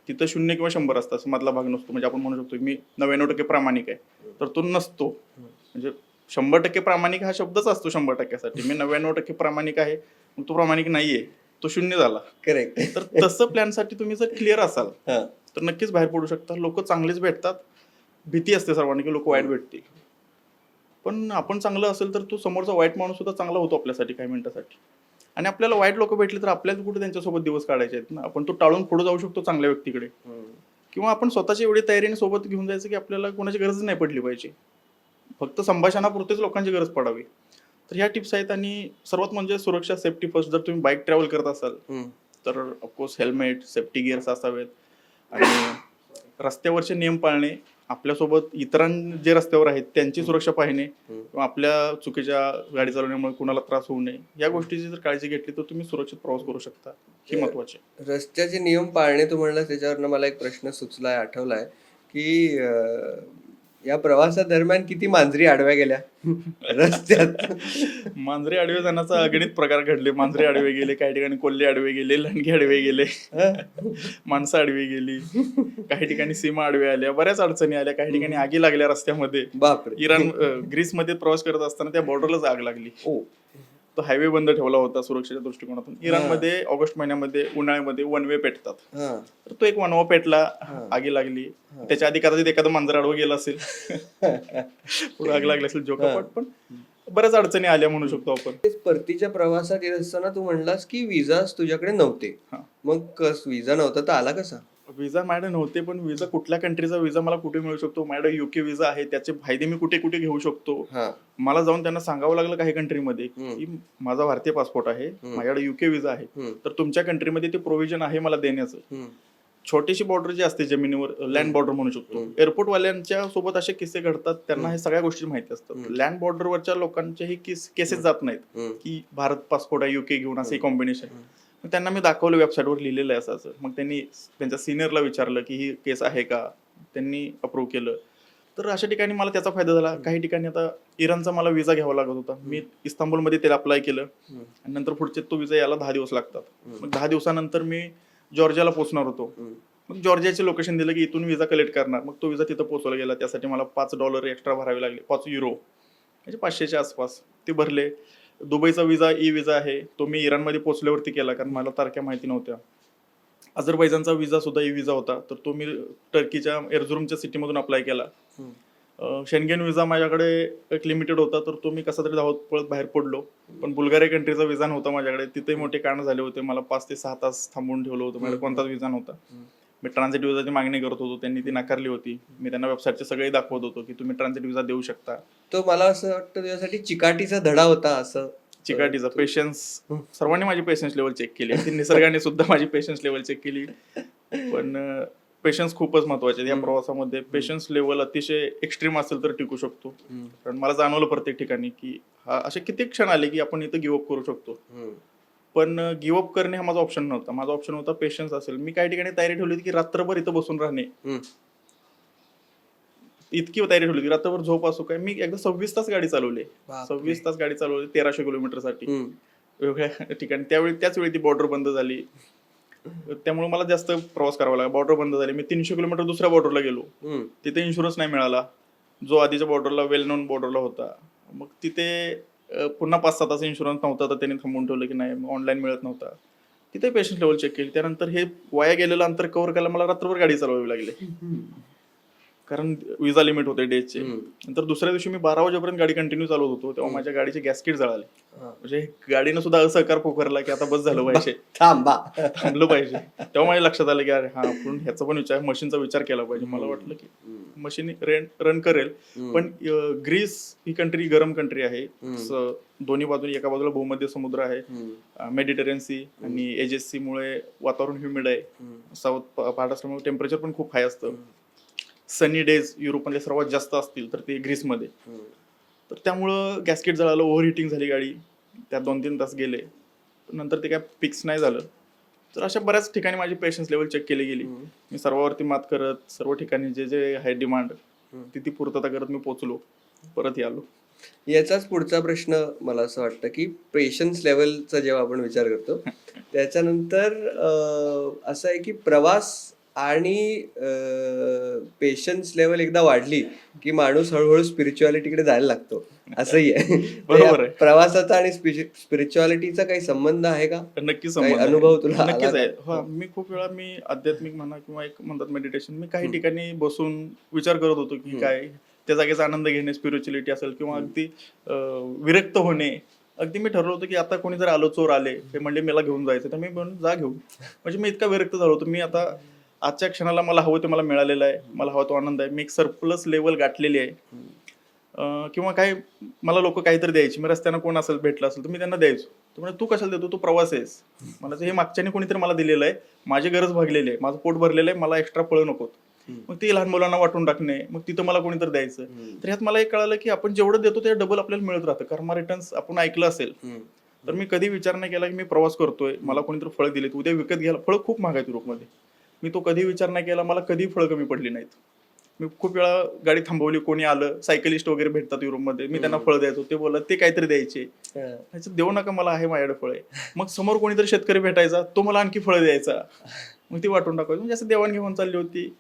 S1: तिथं 0 किंवा 100 असतं, असं मधला भाग नसतो. म्हणजे आपण म्हणू शकतो मी 99% प्रामाणिक आहे, तर तो नसतो. म्हणजे 100% प्रामाणिक हा शब्दच असतो 100%साठी. मी 99% प्रामाणिक आहे, मग तो प्रामाणिक नाहीये, तो 0 झाला.
S2: करेक्ट.
S1: तर तसं प्लॅनसाठी तुम्ही जर क्लिअर असाल तर नक्कीच बाहेर पडू शकता. लोक चांगलेच भेटतात. भीती असते सर्वांनी की लोक वाईट भेटतील, पण आपण चांगलं असेल तर तो समोरचा वाईट माणूस सुद्धा चांगला होतो आपल्यासाठी काही मिनिटासाठी. आणि आपल्याला वाईट लोक भेटले तर आपल्याला कुठे त्यांच्यासोबत दिवस काढायचे आहेत ना. आपण तो टाळून पुढे जाऊ शकतो चांगल्या व्यक्तीकडे, किंवा आपण स्वतःची एवढी तयारीने सोबत घेऊन जायचं की आपल्याला कोणाची गरज नाही पडली पाहिजे. फक्त संभाषणापुरतेच लोकांची गरज पडावी. तर ह्या टिप्स आहेत. आणि सर्वात म्हणजे सुरक्षा, सेफ्टी फर्स्ट. जर तुम्ही बाईक ट्रॅव्हल करत असाल तर ऑफकोर्स हेल्मेट, सेफ्टी गिअर्स असावेत. आणि रस्त्यावरचे नियम पाळणे, आपल्यासोबत इतरां जे रस्त्यावर आहेत त्यांची सुरक्षा पाहणे, किंवा आपल्या चुकीच्या गाडी चालवण्यामुळे कुणाला त्रास होऊ नये, या गोष्टीची जर काळजी घेतली तर तुम्ही सुरक्षित प्रवास करू शकता. ही महत्वाची.
S2: रस्त्याचे नियम पाळणे तू म्हणला, त्याच्यावरनं मला एक प्रश्न सुचलाय, आठवलाय की या प्रवासादरम्यान किती मांजरी आडव्या गेल्या रस्त्यात?
S1: मांजरे आडवे जाण्याचा अगणित प्रकार घडले. मांजरे आडवे गेले, काही ठिकाणी कोल्हे आडवे गेले, लंडगे आडवे गेले, माणसं आडवी गेली, काही ठिकाणी सीमा आडव्या आल्या, बऱ्याच अडचणी आल्या, काही ठिकाणी आगी लागल्या रस्त्यामध्ये.
S2: बापरे.
S1: ग्रीसमध्ये प्रवास करत असताना त्या बॉर्डरलाच आग लागली. तो हायवे बंद ठेवला होता सुरक्षेच्या दृष्टिकोनातून. इराणमध्ये ऑगस्ट महिन्यामध्ये उन्हाळ्यामध्ये 1 वे पेटतात. तर तो एक 1 वा पेटला, आगी लागली. त्याच्या आधी कदाचित एखादं मांजर आडवं गेलं असेल, पुढे आग लागली असेल जोकापट. पण बऱ्याच अडचणी आल्या म्हणू शकतो आपण.
S2: परतीच्या प्रवासात येत असताना तू म्हणलास की विजाच तुझ्याकडे नव्हते. मग विजा नव्हता तर आला कसा?
S1: विजा माझ्याकडे नव्हते, पण विजा कुठल्या कंट्रीचा विजा मला कुठे मिळू शकतो? माझ्याकडे युके विजा आहे, त्याचे फायदे मी कुठे कुठे घेऊ शकतो? मला जाऊन त्यांना सांगावं लागलं काही कंट्रीमध्ये की माझा भारतीय पासपोर्ट आहे, माझ्याकडे युके विजा आहे, तर तुमच्या कंट्रीमध्ये ते प्रोव्हिजन आहे मला देण्याचं. छोटीशी बॉर्डर जी असते जमिनीवर लँड बॉर्डर म्हणू शकतो. एअरपोर्ट वाल्यांच्या सोबत असे किस्से घडतात, त्यांना हे सगळ्या गोष्टी माहिती असतात. लँड बॉर्डरवरच्या लोकांचे हे केसेस जात नाहीत की भारत पासपोर्ट आहे युके घेऊन असं कॉम्बिनेशन. त्यांना मी दाखवलं वेबसाईटवर लिहिलेलं आहे असं. मग त्यांनी त्यांच्या सिनियरला विचारलं की ही केस आहे का, त्यांनी अप्रूव्ह केलं. तर अशा ठिकाणी मला त्याचा फायदा झाला. काही ठिकाणी आता इराणचा मला विजा घ्यावा लागत होता, मी इस्तांबुलमध्ये त्याला अप्लाय केलं आणि नंतर पुढचे तो विजा यायला 10 दिवस लागतात. मग 10 दिवसानंतर मी जॉर्जियाला पोहोचणार होतो. मग जॉर्जियाचे लोकेशन दिलं की इथून विजा कलेक्ट करणार. मग तो विजा तिथं पोहोचवला गेला. त्यासाठी मला $5 एक्स्ट्रा भरावे लागले, €5 म्हणजे 500च्या आसपास ते भरले. दुबईचा विजा ई विजा आहे, तो मी इराणमध्ये पोहोचल्यावरती केला कारण मला तारख्या माहिती नव्हत्या. अझरबैजानचा विजा सुद्धा ई विजा होता, तर तो मी टर्कीच्या एर्झुरुमच्या सिटीमधून अप्लाय केला. शेंगेन विजा माझ्याकडे एक लिमिटेड होता, तर तो मी कसा तरी धावत पळत बाहेर पडलो. पण बुल्गारिया कंट्रीचा विजा नव्हता माझ्याकडे, तिथे मोठे कांड झाले होते. मला 5 ते 6 तास थांबवून ठेवलं होतं, माझ्याकडे कोणताच विजा नव्हता. मी ट्रान्झिट विजाची मागणी करत होतो, त्यांनी ती नाकारली होती. मी त्यांना वेबसाईटचे सगळे दाखवत होतो की तुम्ही ट्रान्झिट विजा देऊ शकता.
S2: तो मला असं वाटतं तुझ्यासाठी चिकाटीचा धडा होता असं.
S1: चिकाटीचा पेशन्स, सर्वांनी माझी पेशन्स लेवल चेक केली. निसर्गाने सुद्धा माझी पेशन्स लेवल चेक केली. पण पेशन्स खूपच महत्वाचे या प्रवासामध्ये. पेशन्स लेवल अतिशय एक्स्ट्रीम असेल तर टिकू शकतो. कारण मला जाणवलं प्रत्येक ठिकाणी की असे किती क्षण आले की आपण इथं गिव्हअप करू शकतो. पण गिव्हअप करणे हा माझा ऑप्शन नव्हता. माझा ऑप्शन होता पेशन्स असेल. मी काही ठिकाणी तयारी ठेवली होती की रात्रभर इथं बसून राहणे, इतकी तयारी ठेवली की रात्रभर झोप असो काय. मी एकदा 26 तास गाडी चालवली, 26 तास गाडी चालवली 1300 किलोमीटरसाठी वेगवेगळ्या ठिकाणी. त्याच वेळी ती बॉर्डर बंद झाली, त्यामुळे मला जास्त प्रवास करावा लागला. बॉर्डर बंद झाली, मी 300 किलोमीटर दुसऱ्या बॉर्डरला गेलो. तिथे इन्शुरन्स नाही मिळाला, जो आधीच्या बॉर्डरला वेल नोन बॉर्डरला होता. मग तिथे पुन्हा 5-6 तास इन्शुरन्स नव्हता, तर त्यांनी थांबवून ठेवलं की नाही, ऑनलाईन मिळत नव्हता. तिथे पेशन्स लेवल चेक केली. त्यानंतर हे वाया गेलेलं अंतर कव्हर करायला मला रात्रभर गाडी चालवावी लागली, कारण विजा लिमिट होते डेजचे. नंतर दुसऱ्या दिवशी मी 12 वाजेपर्यंत गाडी कंटिन्यू चालवत होतो, तेव्हा माझ्या गाडीचे गॅसकीट जळाले. म्हणजे गाडीनं सुद्धा असहकार पोखरला की आता बस झालं पाहिजे, थांबलं पाहिजे. तेव्हा माझ्या लक्षात आलं की अरे हा, आपण ह्याचा पण विचार, मशीनचा विचार केला पाहिजे. मला वाटलं की मशीन रन करेल, पण ग्रीस ही कंट्री गरम कंट्री आहे. दोन्ही बाजूने, एका बाजूला भूमध्य समुद्र आहे, मेडिटेरियन सी, आणि एजेस मुळे वातावरण ह्युमिड आहे. साऊथ पार्ट असल्यामुळे टेम्परेचर पण खूप हाय असतं. सनी डेज युरोपमध्ये सर्वात जास्त असतील तर ते ग्रीसमध्ये. तर त्यामुळं गॅसकीट जळालं, ओव्हर हिटिंग झाली गाडी. त्यात 2-3 तास गेले, नंतर ते काय फिक्स नाही झालं. तर अशा बऱ्याच ठिकाणी माझी पेशन्स लेवल चेक केली गेली. मी सर्वावरती मात करत, सर्व ठिकाणी जे जे आहे डिमांड ती पूर्तता करत मी पोचलो, परत आलो.
S2: याचाच पुढचा प्रश्न मला असं वाटतं की पेशन्स लेवलचा जेव्हा आपण विचार करतो त्याच्यानंतर असं आहे की प्रवास आणि पेशन्स लेवल एकदा वाढली की माणूस हळूहळू स्पिरिच्युअलिटीकडे जायला लागतो, असंही आहे.
S1: बरोबर आहे.
S2: प्रवासाचा आणि स्पिरिच्युअलिटीचा काही संबंध आहे का?
S1: नक्की
S2: काही
S1: संबंध
S2: अनुभव तुला आला
S1: नक्कीच
S2: का?
S1: आहे. हा, मी खूप वेळा मी आध्यात्मिक म्हणा किंवा एक म्हणतात मेडिटेशन, मी काही ठिकाणी बसून विचार करत होतो की काय त्या जागेचा आनंद घेणे, स्पिरिच्युअलिटी असेल किंवा अगदी विरक्त होणे. अगदी मी ठरवलं होतं की आता कोणी जर आलो, चोर आले, हे म्हणजे मला घेऊन जायचं, तर मी म्हणून जा घेऊन. म्हणजे मी इतका विरक्त झालो होतो. मी आता आजच्या क्षणाला मला हवं ते मला मिळालेलं आहे, मला हवा तो आनंद आहे. मी एक सरप्लस लेवल गाठलेली आहे. किंवा काय मला लोक काहीतरी द्यायची, मी रस्त्यानं कोण असेल भेटलं असेल तर मी त्यांना द्यायचो. तर म्हणजे तू कशाला देतो, तू प्रवास आहेस. मला हे मागच्याने कोणीतरी मला दिलेलं आहे, माझी गरज भागलेली आहे, माझं पोट भरलेलं आहे, मला एक्स्ट्रा फळं नकोत. मग ती लहान मुलांना वाटून टाकणे, मग तिथं मला कोणीतरी द्यायचं. तर ह्यात मला एक कळालं की आपण जेवढं देतो ते डबल आपल्याला मिळत राहतं. कर्मा रिटर्न्स आपण ऐकलं असेल. तर मी कधी विचार नाही केला की मी प्रवास करतोय, मला कोणीतरी फळं दिलेत, उद्या विकत घ्यायला. फळं खूप महाग आहेत युरोपमध्ये. मी तो कधी विचार नाही केला, मला कधी फळं कमी पडली नाहीत. मी खूप वेळा गाडी थांबवली, कोणी आलं, सायकलिस्ट वगैरे भेटतात युरोपमध्ये, मी त्यांना फळ द्यायचो. ते बोलत ते काहीतरी द्यायचे, देऊ नका मला, आहे माझ्याकडे फळ आहे. मग समोर कोणीतरी शेतकरी भेटायचा, तो मला आणखी फळं द्यायचा, मग ती वाटून टाकायचं. म्हणजे असं देवाणघेवाण चालली होती.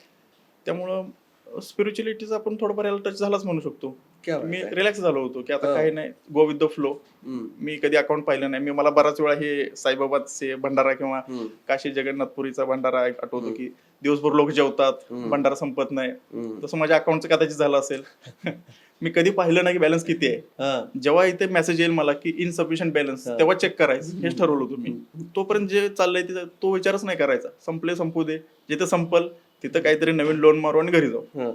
S1: त्यामुळं स्पिरिच्युअलिटीचा आपण थोडंफार याला टच झालाच म्हणू शकतो. मी रिलॅक्स झालो होतो की आता काही नाही, गो विथ द फ्लो. मी कधी अकाउंट पाहिलं नाही. मला बराच वेळा हे साईबाबाचे भंडारा किंवा काशी जगन्नाथपुरीचा भंडारा आठवतो की दिवसभर लोक जेवतात, भंडारा संपत नाही. तसं माझ्या अकाउंटचं कदाचित झालं असेल. मी कधी पाहिलं नाही की बॅलन्स किती आहे. जेव्हा इथे मेसेज येईल मला की इनसफिशियंट बॅलन्स, तेव्हा चेक करायचं, हेच ठरवलं होतं मी. तोपर्यंत जे चाललंय तो विचारच नाही करायचा. संपले संपू दे, जिथे संपल तिथं काहीतरी नवीन लोन मारू आणि घरी जाऊ.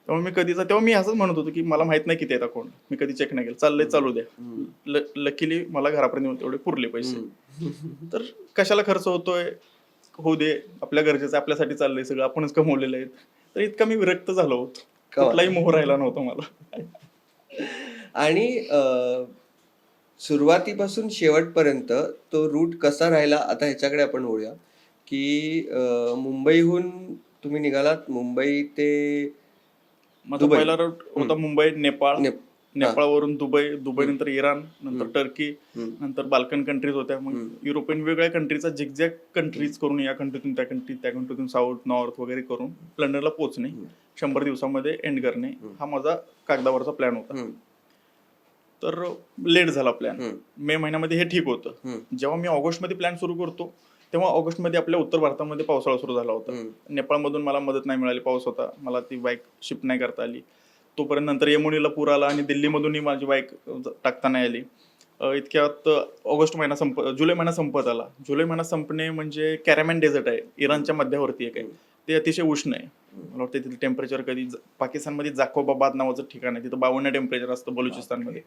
S1: तेव्हा मी तेव्हा मी असंच म्हणत होतो की मला माहित नाही किती आहेत अकाउंट, मी कधी चेक नाही केलं, चाललंय चालू द्या. लकीली मला घरापर्यंत तेवढे पुरले पैसे. तर कशाला खर्च होतोय, होऊ दे, आपल्या गरजेचं आहे, आपल्यासाठी चाललंय सगळं, आपणच कमवलेलं आहे. तर इतका मी विरक्त झालो होतो, कुठलाही मोह राहिला नव्हता मला.
S2: आणि सुरुवातीपासून शेवटपर्यंत तो रूट कसा राहिला आता ह्याच्याकडे आपण वळूया की मुंबईहून तुम्ही निघालात मुंबई ते
S1: माझा
S2: दुबई.
S1: पहिला रूट होता मुंबई नेपाळ,
S2: नेप- हा.
S1: नेपाळवरून दुबई, दुबई नंतर इराण, नंतर टर्की,
S2: हम्म.
S1: नंतर बाल्कन कंट्रीज होत्या, मग युरोपियन वेगवेगळ्या कंट्रीचा झिगझॅग कंट्रीज करून या कंट्रीतून त्या कंट्री, त्या कंट्रीतून साऊथ नॉर्थ वगैरे करून लंडनला पोहोचणे, 100 दिवसामध्ये एंड करणे, हा माझा कागदावरचा प्लॅन होता. तर लेट झाला प्लॅन. मे महिन्यामध्ये हे ठीक होतं. जेव्हा मी ऑगस्टमध्ये प्लॅन सुरू करतो तेव्हा ऑगस्टमध्ये आपल्या उत्तर भारतामध्ये पावसाळा सुरू झाला होता. नेपाळमधून मला मदत नाही मिळाली, पाऊस होता, मला ती बाईक शिफ्ट नाही करता आली. तोपर्यंत नंतर यमुनीला पूर आला आणि दिल्लीमधूनही माझी बाईक टाकता नाही आली. इतक्यात ऑगस्ट महिना जुलै महिना संपत आला. जुलै महिना संपणे म्हणजे कॅरामॅन डेझर्ट आहे, इराणच्या मध्यावरती एक आहे, ते अतिशय उष्ण आहे. मला वाटतं तिथलं टेम्परेचर कधी पाकिस्तानमध्ये जाकोबाबाद नावाचं ठिकाण आहे, तिथं 52 टेम्परेचर असतं बलुचिस्तानमध्ये.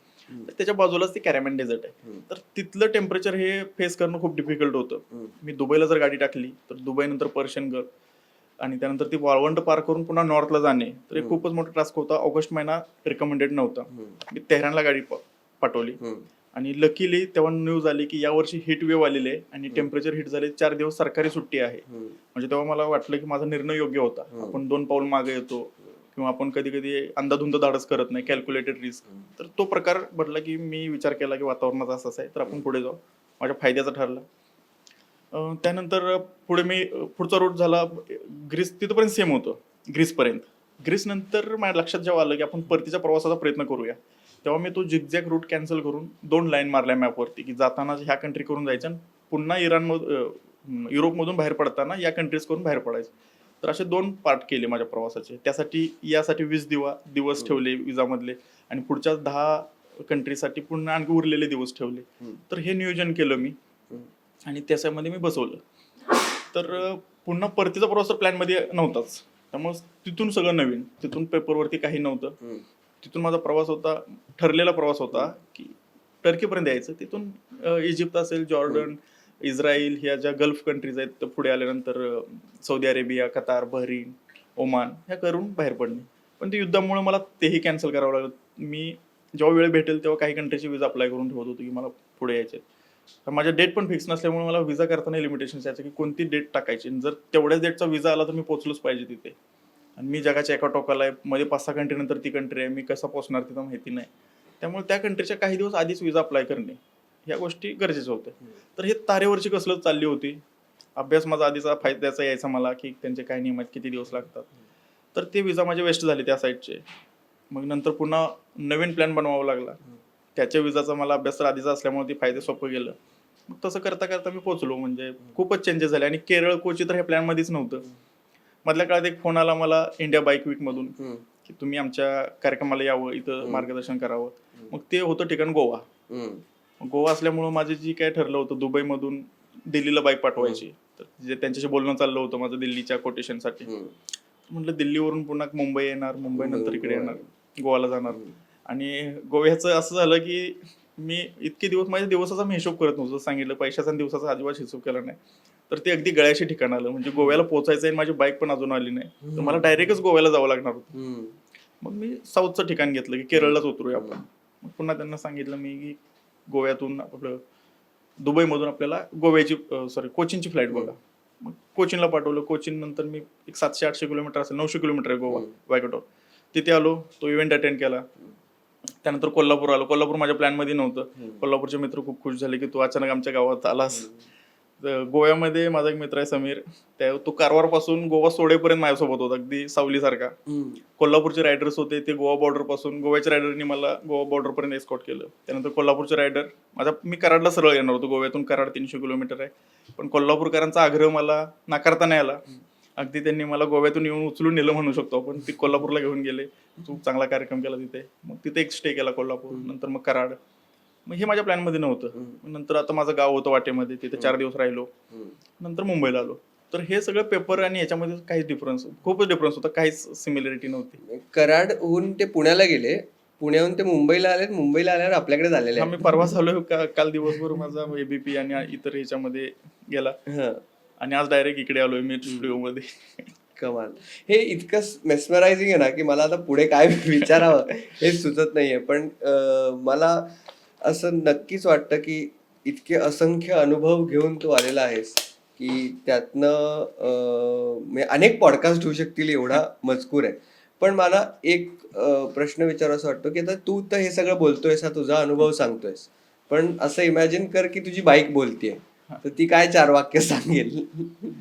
S1: त्याच्या बाजूलाच ते कॅरामॅन डेझर्ट आहे. तर तिथलं टेम्परेचर हे फेस करणं खूप डिफिकल्ट होतं. मी दुबईला जर गाडी टाकली तर दुबई नंतर पर्शियन गल्फ आणि त्यानंतर ती वाळवंट पार करून पुन्हा नॉर्थला जाणे, तर एक खूपच मोठा टास्क होता. ऑगस्ट महिना रिकमेंडेड नव्हता. मी तेहरानला गाडी पाठवली आणि लकीली तेव्हा न्यूज आली की यावर्षी हीट वेव्ह आलेली आहे आणि टेम्परेचर हिट झाले, 4 दिवस सरकारी सुट्टी आहे. म्हणजे तेव्हा मला वाटलं की माझा निर्णय योग्य होता. आपण 2 पाऊल मागे येतो किंवा आपण कधी कधी अंधाधुंद धाडस करत नाही, कॅल्क्युलेटेड रिस्क. तर तो प्रकार घडला की मी विचार केला की वातावरणाचा असंच आहे, तर आपण पुढे जाऊ. माझ्या फायद्याचा ठरला. त्यानंतर पुढे मी पुढचा रूट झाला ग्रीस, तिथपर्यंत सेम होतं ग्रीसपर्यंत. ग्रीस नंतर माझ्या लक्षात जेव्हा आलं की आपण परतीच्या प्रवासाचा प्रयत्न करूया, तेव्हा मी तो झिगझॅग रूट कॅन्सल करून 2 लाईन मारल्या मॅपवरती की जाताना ह्या कंट्री करून जायचं आणि पुन्हा युरोपमधून बाहेर पडताना या कंट्रीज करून बाहेर पडायचं. तर असे 2 पार्ट केले माझ्या प्रवासाचे. यासाठी 20 दिवस ठेवले विजामधले आणि पुढच्या 10 कंट्रीसाठी पुन्हा आणखी उरलेले दिवस ठेवले. तर हे नियोजन केलं मी आणि त्याच्यामध्ये मी बसवलं. तर पुन्हा परतीचा प्रवास प्लॅनमध्ये नव्हताच, त्यामुळे तिथून सगळं नवीन, तिथून पेपरवरती काही नव्हतं. तिथून माझा प्रवास होता, ठरलेला प्रवास होता की टर्कीपर्यंत यायचं, तिथून इजिप्त असेल, जॉर्डन, इस्रायल ह्या ज्या गल्फ कंट्रीज आहेत, तर पुढे आल्यानंतर Saudi Arabia, Qatar, Bahrain, Oman ह्या करून बाहेर पडणे. पण ते युद्धामुळे मला तेही कॅन्सल करावं लागलं. मी जेव्हा वेळ भेटेल तेव्हा काही कंट्रीची विजा अप्लाय करून ठेवत होतो की मला पुढे यायचे. तर माझ्या डेट पण फिक्स नसल्यामुळे मला विजा करताना लिमिटेशन्स यायचं की कोणती डेट टाकायची. जर तेवढ्याच डेटचा विजा आला तर मी पोहोचलोच पाहिजे तिथे. आणि मी जगाच्या एका टोकाला आहे, मध्ये 5-6 कंट्री नंतर ती कंट्री आहे, मी कसा पोहोचणार तिथं माहिती नाही. त्यामुळे त्या कंट्रीच्या काही दिवस आधीच विजा अप्लाय करणे ह्या गोष्टी गरजेच्या होत्या. तर हे तारेवरची कसरत चालली होती. अभ्यास माझा आधीचा फायद्याचा यायचा मला की त्यांचे काय नियम आहेत, किती दिवस लागतात. तर ते विजा माझे वेस्ट झाले त्या साईडचे. मग नंतर पुन्हा नवीन प्लॅन बनवावा लागला. त्याच्या विजाचा मला अभ्यास तर आधीचा असल्यामुळे ते फायदे सोपं गेलं. मग तसं करता करता मी पोहोचलो. म्हणजे खूपच चेंजेस झाले आणि केरळ, कोची तर हे प्लॅनमध्येच नव्हतं. मधल्या काळात एक फोन आला मला इंडिया बाईक वीक मधून की तुम्ही आमच्या कार्यक्रमाला यावं, इथं मार्गदर्शन करावं. मग ते होतं ठिकाण गोवा. गोवा असल्यामुळं माझे जी काय ठरलं होतं दुबईमधून दिल्लीला बाईक पाठवायची, तर जे त्यांच्याशी बोलणं चाललं होतं माझं दिल्लीच्या कोटेशनसाठी. म्हटलं दिल्लीवरून पुन्हा मुंबई येणार, मुंबई नंतर इकडे येणार, गोवाला जाणार. आणि गोव्याचं असं झालं की मी इतके दिवस माझ्या दिवसाचा मी हिशोब करत नव्हतं, सांगितलं पैशाचा आणि दिवसाचा अजिबात हिशोब केला नाही. तर ते अगदी गळ्याशी ठिकाण आलं. म्हणजे गोव्याला पोहोचायचं आहे, माझी बाईक पण अजून आली नाही, तर मला डायरेक्टच गोव्याला जावं लागणार होतं. मग मी साऊथचं ठिकाण घेतलं की केरळलाच उतरूया आपण. मग पुन्हा त्यांना सांगितलं मी की गोव्यातून आपलं दुबईमधून आपल्याला कोचीनची फ्लाईट बघा. मग कोचीनला पाठवलं. कोचीन नंतर मी एक 700-800 किलोमीटर असेल, 900 किलोमीटर आहे गोवा वायकटो. तिथे आलो, तो इव्हेंट अटेंड केला. त्यानंतर कोल्हापूर आलो. कोल्हापूर माझ्या प्लॅनमध्ये नव्हतं. कोल्हापूरचे मित्र खूप खुश झाले की तू अचानक आमच्या गावात आलास. गोव्यामध्ये माझा एक मित्र आहे समीर, तो कारवार पासून गोवा सोडेपर्यंत माझ्यासोबत होता, अगदी सावलीसारखा. कोल्हापूरचे रायडर्स होते, ते गोवा बॉर्डर पासून, गोव्याच्या रायडरनी मला गोवा बॉर्डर पर्यंत एस्कॉर्ट केलं. त्यानंतर कोल्हापूरचे रायडर, मी कराडला सरळ येणार होतो. गोव्यातून कराड 300 किलोमीटर आहे, पण कोल्हापूरकरांचा आग्रह मला नाकारता नाही आला. अगदी त्यांनी मला गोव्यातून येऊन उचलून नेलं म्हणू शकतो आपण. ते कोल्हापूरला घेऊन गेले. खूप चांगला कार्यक्रम केला तिथे. मग तिथे एक स्टे केला कोल्हापूर, नंतर मग कराड. मग हे माझ्या प्लॅनमध्ये नव्हतं. नंतर आता माझं गाव होतं वाटेमध्ये, तिथे 4 दिवस राहिलो. नंतर मुंबईला आलो. तर हे सगळं पेपर आणि याच्यामध्ये काहीच डिफरन्स, खूपच डिफरन्स होता, काहीच सिमिलरिटी नव्हती.
S2: कराडहून ते पुण्याला गेले, पुण्याहून ते मुंबईला आले, मुंबईला आल्यावर आपल्याकडे झालेले.
S1: आम्ही परवा झालो, काल दिवसभर माझा एबीपी आणि इतर ह्याच्यामध्ये गेला. आणि आज डायरेक्ट इकडे आलोय मी स्टुडिओमध्ये.
S2: कमाल. हे इतकं मेस्मरायझिंग आहे ना की मला आता पुढे काय विचारावं हे सुचत नाहीये. पण मला असं नक्कीच वाटतं की इतके असंख्य अनुभव घेऊन तू आलेला आहेस की त्यातनं म्हणजे अनेक पॉडकास्ट होऊ शकतील एवढा मजकूर आहे. पण मला एक प्रश्न विचारावा वाटतो की आता तू तर हे सगळं बोलतोयस, हा तुझा अनुभव सांगतोयस, पण असं इमॅजिन कर की तुझी बाईक बोलतेय, तर ती काय 4 वाक्य सांगेल?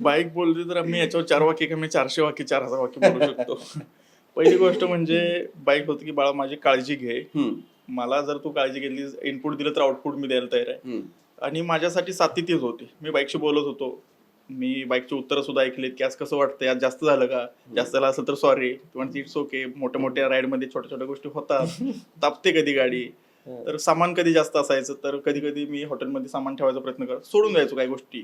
S1: बाईक बोलते तर मी याच्यावर 4 वाक्य का मी 400 वाक्य 4000 वाक्य बोलू शकतो. पहिली गोष्ट म्हणजे बाईक होती की बाळा माझी काळजी घे. मला जर तू काळजी घेतली, इनपुट दिलं तर आउटपुट मी द्यायला तयार आहे. आणि माझ्यासाठी साथी तीच होती. मी बाईकशी बोलत होतो. मी बाईकची उत्तरं सुद्धा ऐकलीत की आज कसं वाटतंय, आज जास्त झालं का, जास्त झालं असेल तर सॉरी, इट्स ओके. मोठ्या मोठ्या राईडमध्ये छोट्या छोट्या गोष्टी होतात, तापते कधी गाडी, तर सामान कधी जास्त असायचं तर कधी कधी मी हॉटेलमध्ये सामान ठेवायचा प्रयत्न करत सोडून द्यायचो काही गोष्टी.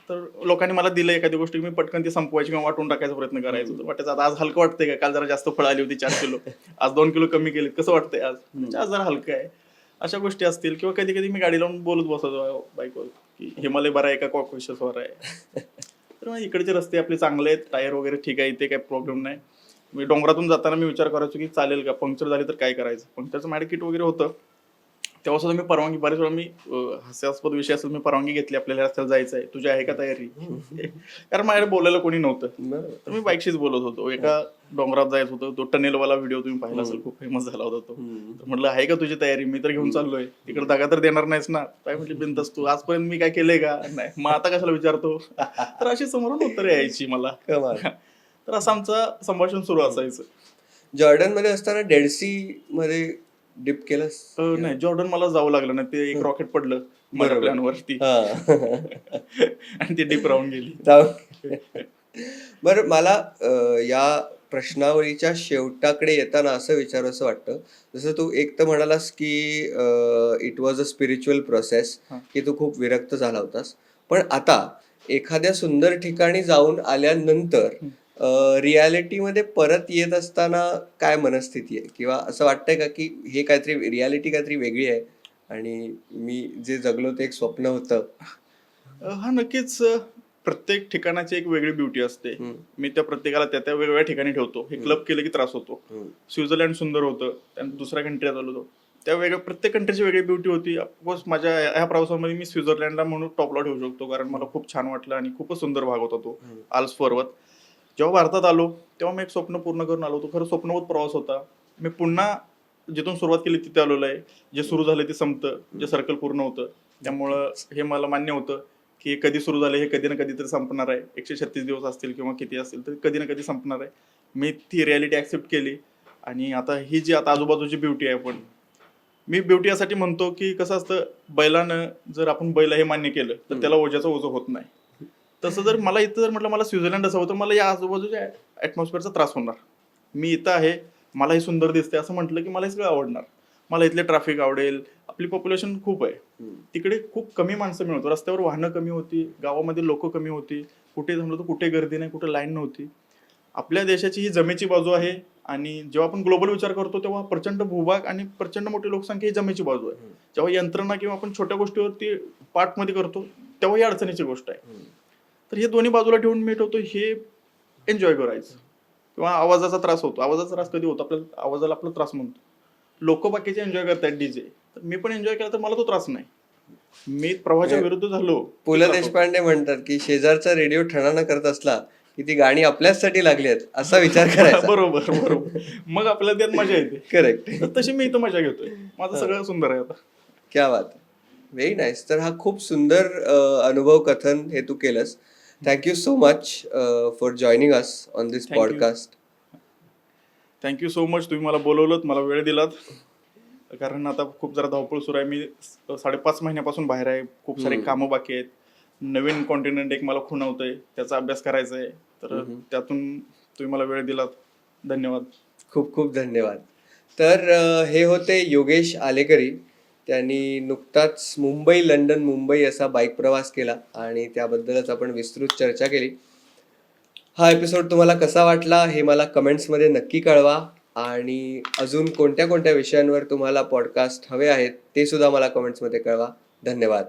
S1: तर लोकांनी मला दिलं एखादी गोष्ट मी पटकन ती संपवायची किंवा वाटून टाकायचा प्रयत्न करायचो. तर वाटायचं आता आज हलकं वाटतंय का, काल जरा जास्त फळं आली होती 4 किलो, आज 2 किलो कमी केली, कसं वाटतंय आज, म्हणजे आज जरा हलकं आहे. अशा गोष्टी असतील. किंवा कधी कधी मी गाडी लावून बोलत बसायचो बाईकवर की हिमालय बरा आहे का कॉकविशसवर आहे. तर मग इकडचे रस्ते आपले चांगले आहेत, टायर वगैरे ठीक आहे, इथे काही प्रॉब्लेम नाही. मी डोंगरातून जाताना मी विचार करायचो की चालेल का, पंक्चर झाली तर काय करायचं. पंक्चरचं माझं किट वगैरे होतं. तेव्हा सुद्धा मी परवानगी, बरेच वेळा मी हास्यास्पद विषय असेल मी परवानगी घेतली, आपल्याला रस्त्याला जायचं आहे, तुझी आहे का तयारी. कारण माझ्याकडे बोलायला कोणी नव्हतं, तर मी बाईकशीच बोलत होतो. एका डोंगरात जायचं होतं, तो टनेलवाला व्हिडिओ तुम्ही पाहिला असेल, खूप फेमस झाला होता तो. तर म्हटलं आहे का तुझी तयारी, मी तर घेऊन चाललोय, तिकडे दगा तर देणार नाहीस ना. काय म्हटली बिनधास्त तू, आजपर्यंत मी काय केलंय का, नाही मग आता कशाला विचारतो. तर अशी समोरून उत्तरे यायची मला. तर असं आमचं संभाषण सुरू असायचं.
S2: जॉर्डन मध्ये असताना डेड सी मध्ये डिप केलंस?
S1: नाही, जॉर्डन मला जावं लागलं नाही, ते एक रॉकेट पडलं माझ्या प्लॅनवरती आणि ती डिप राहून गेली.
S2: बरं, मला या प्रश्नावलीच्या शेवटाकडे येताना असं विचारावंसं वाटतं, जसं तू एक तर म्हणालास की it was a spiritual process, की तू खूप विरक्त झाला होतास, पण आता एखाद्या सुंदर ठिकाणी जाऊन आल्यानंतर रियालिटीमध्ये परत येत असताना काय मनस्थिती आहे, किंवा असं वाटतंय का की हे काहीतरी रियालिटी काहीतरी वेगळी आहे आणि मी जे जगलो ते एक स्वप्न होतं?
S1: हा नक्कीच. प्रत्येक ठिकाणाची एक वेगळी ब्युटी असते. मी त्या प्रत्येकाला त्या त्या वेगवेगळ्या ठिकाणी ठेवतो. हे क्लब केलं की त्रास होतो. स्वित्झर्लंड सुंदर होतं, त्यानंतर दुसऱ्या कंट्रीत आलो होतो, त्या वेगळ्या प्रत्येक कंट्रीची वेगळी ब्युटी होती. ऑफकोर्स माझ्या ह्या प्रवासामध्ये मी स्वित्झर्लंडला म्हणून टॉपला ठेवू शकतो, कारण मला खूप छान वाटलं आणि खूपच सुंदर भाग होता तो, आल्प्स पर्वत. जेव्हा भारतात आलो तेव्हा मी एक स्वप्न पूर्ण करून आलो होतो. खरं स्वप्नवत प्रवास होता. मी पुन्हा जिथून सुरुवात केली तिथे आलेलो आहे. जे सुरू झालं ते संपतं, जे सर्कल पूर्ण होतं. त्यामुळं हे मला मान्य होतं की कधी सुरू झालं हे कधी ना कधी तरी संपणार आहे. 136 दिवस असतील किंवा किती असतील तर कधी ना कधी संपणार आहे. मी ती रियालिटी ऍक्सेप्ट केली. आणि आता ही जी आता आजूबाजूची ब्युटी आहे, आपण मी ब्युटी यासाठी म्हणतो की कसं असतं, बैलानं जर आपण बैल हे मान्य केलं तर त्याला ओझ्याचं ओझं होत नाही. तसं जर मला इथं जर म्हटलं मला स्वित्झर्लंड असं होतं, मला या आजूबाजूच्या ऍटमॉस्फिअरचा त्रास होणार. मी इथं आहे, मला हे सुंदर दिसते असं म्हटलं की मला हे सगळं आवडणार. मला इथले ट्रॅफिक आवडेल, आपली पॉप्युलेशन खूप आहे, तिकडे खूप कमी माणसं मिळतो, रस्त्यावर वाहनं कमी होती, गावामध्ये लोक कमी होती, कुठे थांबलो तर कुठे गर्दी नाही, कुठे लाईन नव्हती. आपल्या देशाची ही जमेची बाजू आहे. आणि जेव्हा आपण ग्लोबल विचार करतो तेव्हा प्रचंड भूभाग आणि प्रचंड मोठी लोकसंख्या ही जमेची बाजू आहे. जेव्हा यंत्रणा किंवा आपण छोट्या गोष्टीवरती पार्टमध्ये करतो तेव्हा ही अडचणीची गोष्ट आहे. तर हे दोन्ही बाजूला ठेवून मी ठेवतो हे एन्जॉय करायचं. किंवा आवाजाचा त्रास होतो, आवाजाचा त्रास कधी होतो, आपल्याला आवाजाला आपला त्रास म्हणतो. लोक बाकीचे एन्जॉय करतात डीजे, तर मी पण एन्जॉय केला तर मला तो त्रास नाही. मी प्रवाहाच्या विरुद्ध झालो.
S2: पु ल देशपांडे म्हणतात की शेजारचा रेडिओ ठणाणा करत असला की ती गाणी आपल्याचसाठी लागली आहेत असा विचार करायचा.
S1: बरोबर बरोबर, मग आपल्याला त्यात मजा येते.
S2: करेक्ट.
S1: तशी मी इथं मजा घेतोय, माझं सगळं सुंदर आहे आता.
S2: क्या बात, व्हेरी नाईस. तर हा खूप सुंदर अनुभव कथन हे तू केलंस. Thank you so much for joining us on this podcast.
S1: Thank you so much, तुम्ही मला बोलवलं, मला वेळ दिलात. कारण आता खूप जरा धावपळ सुरू आहे. मी 5.5 महिन्यापासून बाहेर आहे, खूप सारे कामं बाकी आहेत. नवीन कॉन्टिनेंट एक मला खुणवतंय, त्याचा अभ्यास करायचा आहे. तर त्यातून तुम्ही मला वेळ दिलात, धन्यवाद.
S2: खूप खूप धन्यवाद. तर हे होते योगेश आलेकरी. त्यांनी नुकताच मुंबई लंडन मुंबई असा बाईक प्रवास केला आणि त्याबद्दलच आपण विस्तृत चर्चा केली. हा एपिसोड तुम्हाला कसा वाटला हे मला कमेंट्समध्ये नक्की कळवा. आणि अजून कोणत्या कोणत्या विषयांवर तुम्हाला पॉडकास्ट हवे आहेत ते सुद्धा मला कमेंट्समध्ये कळवा. धन्यवाद.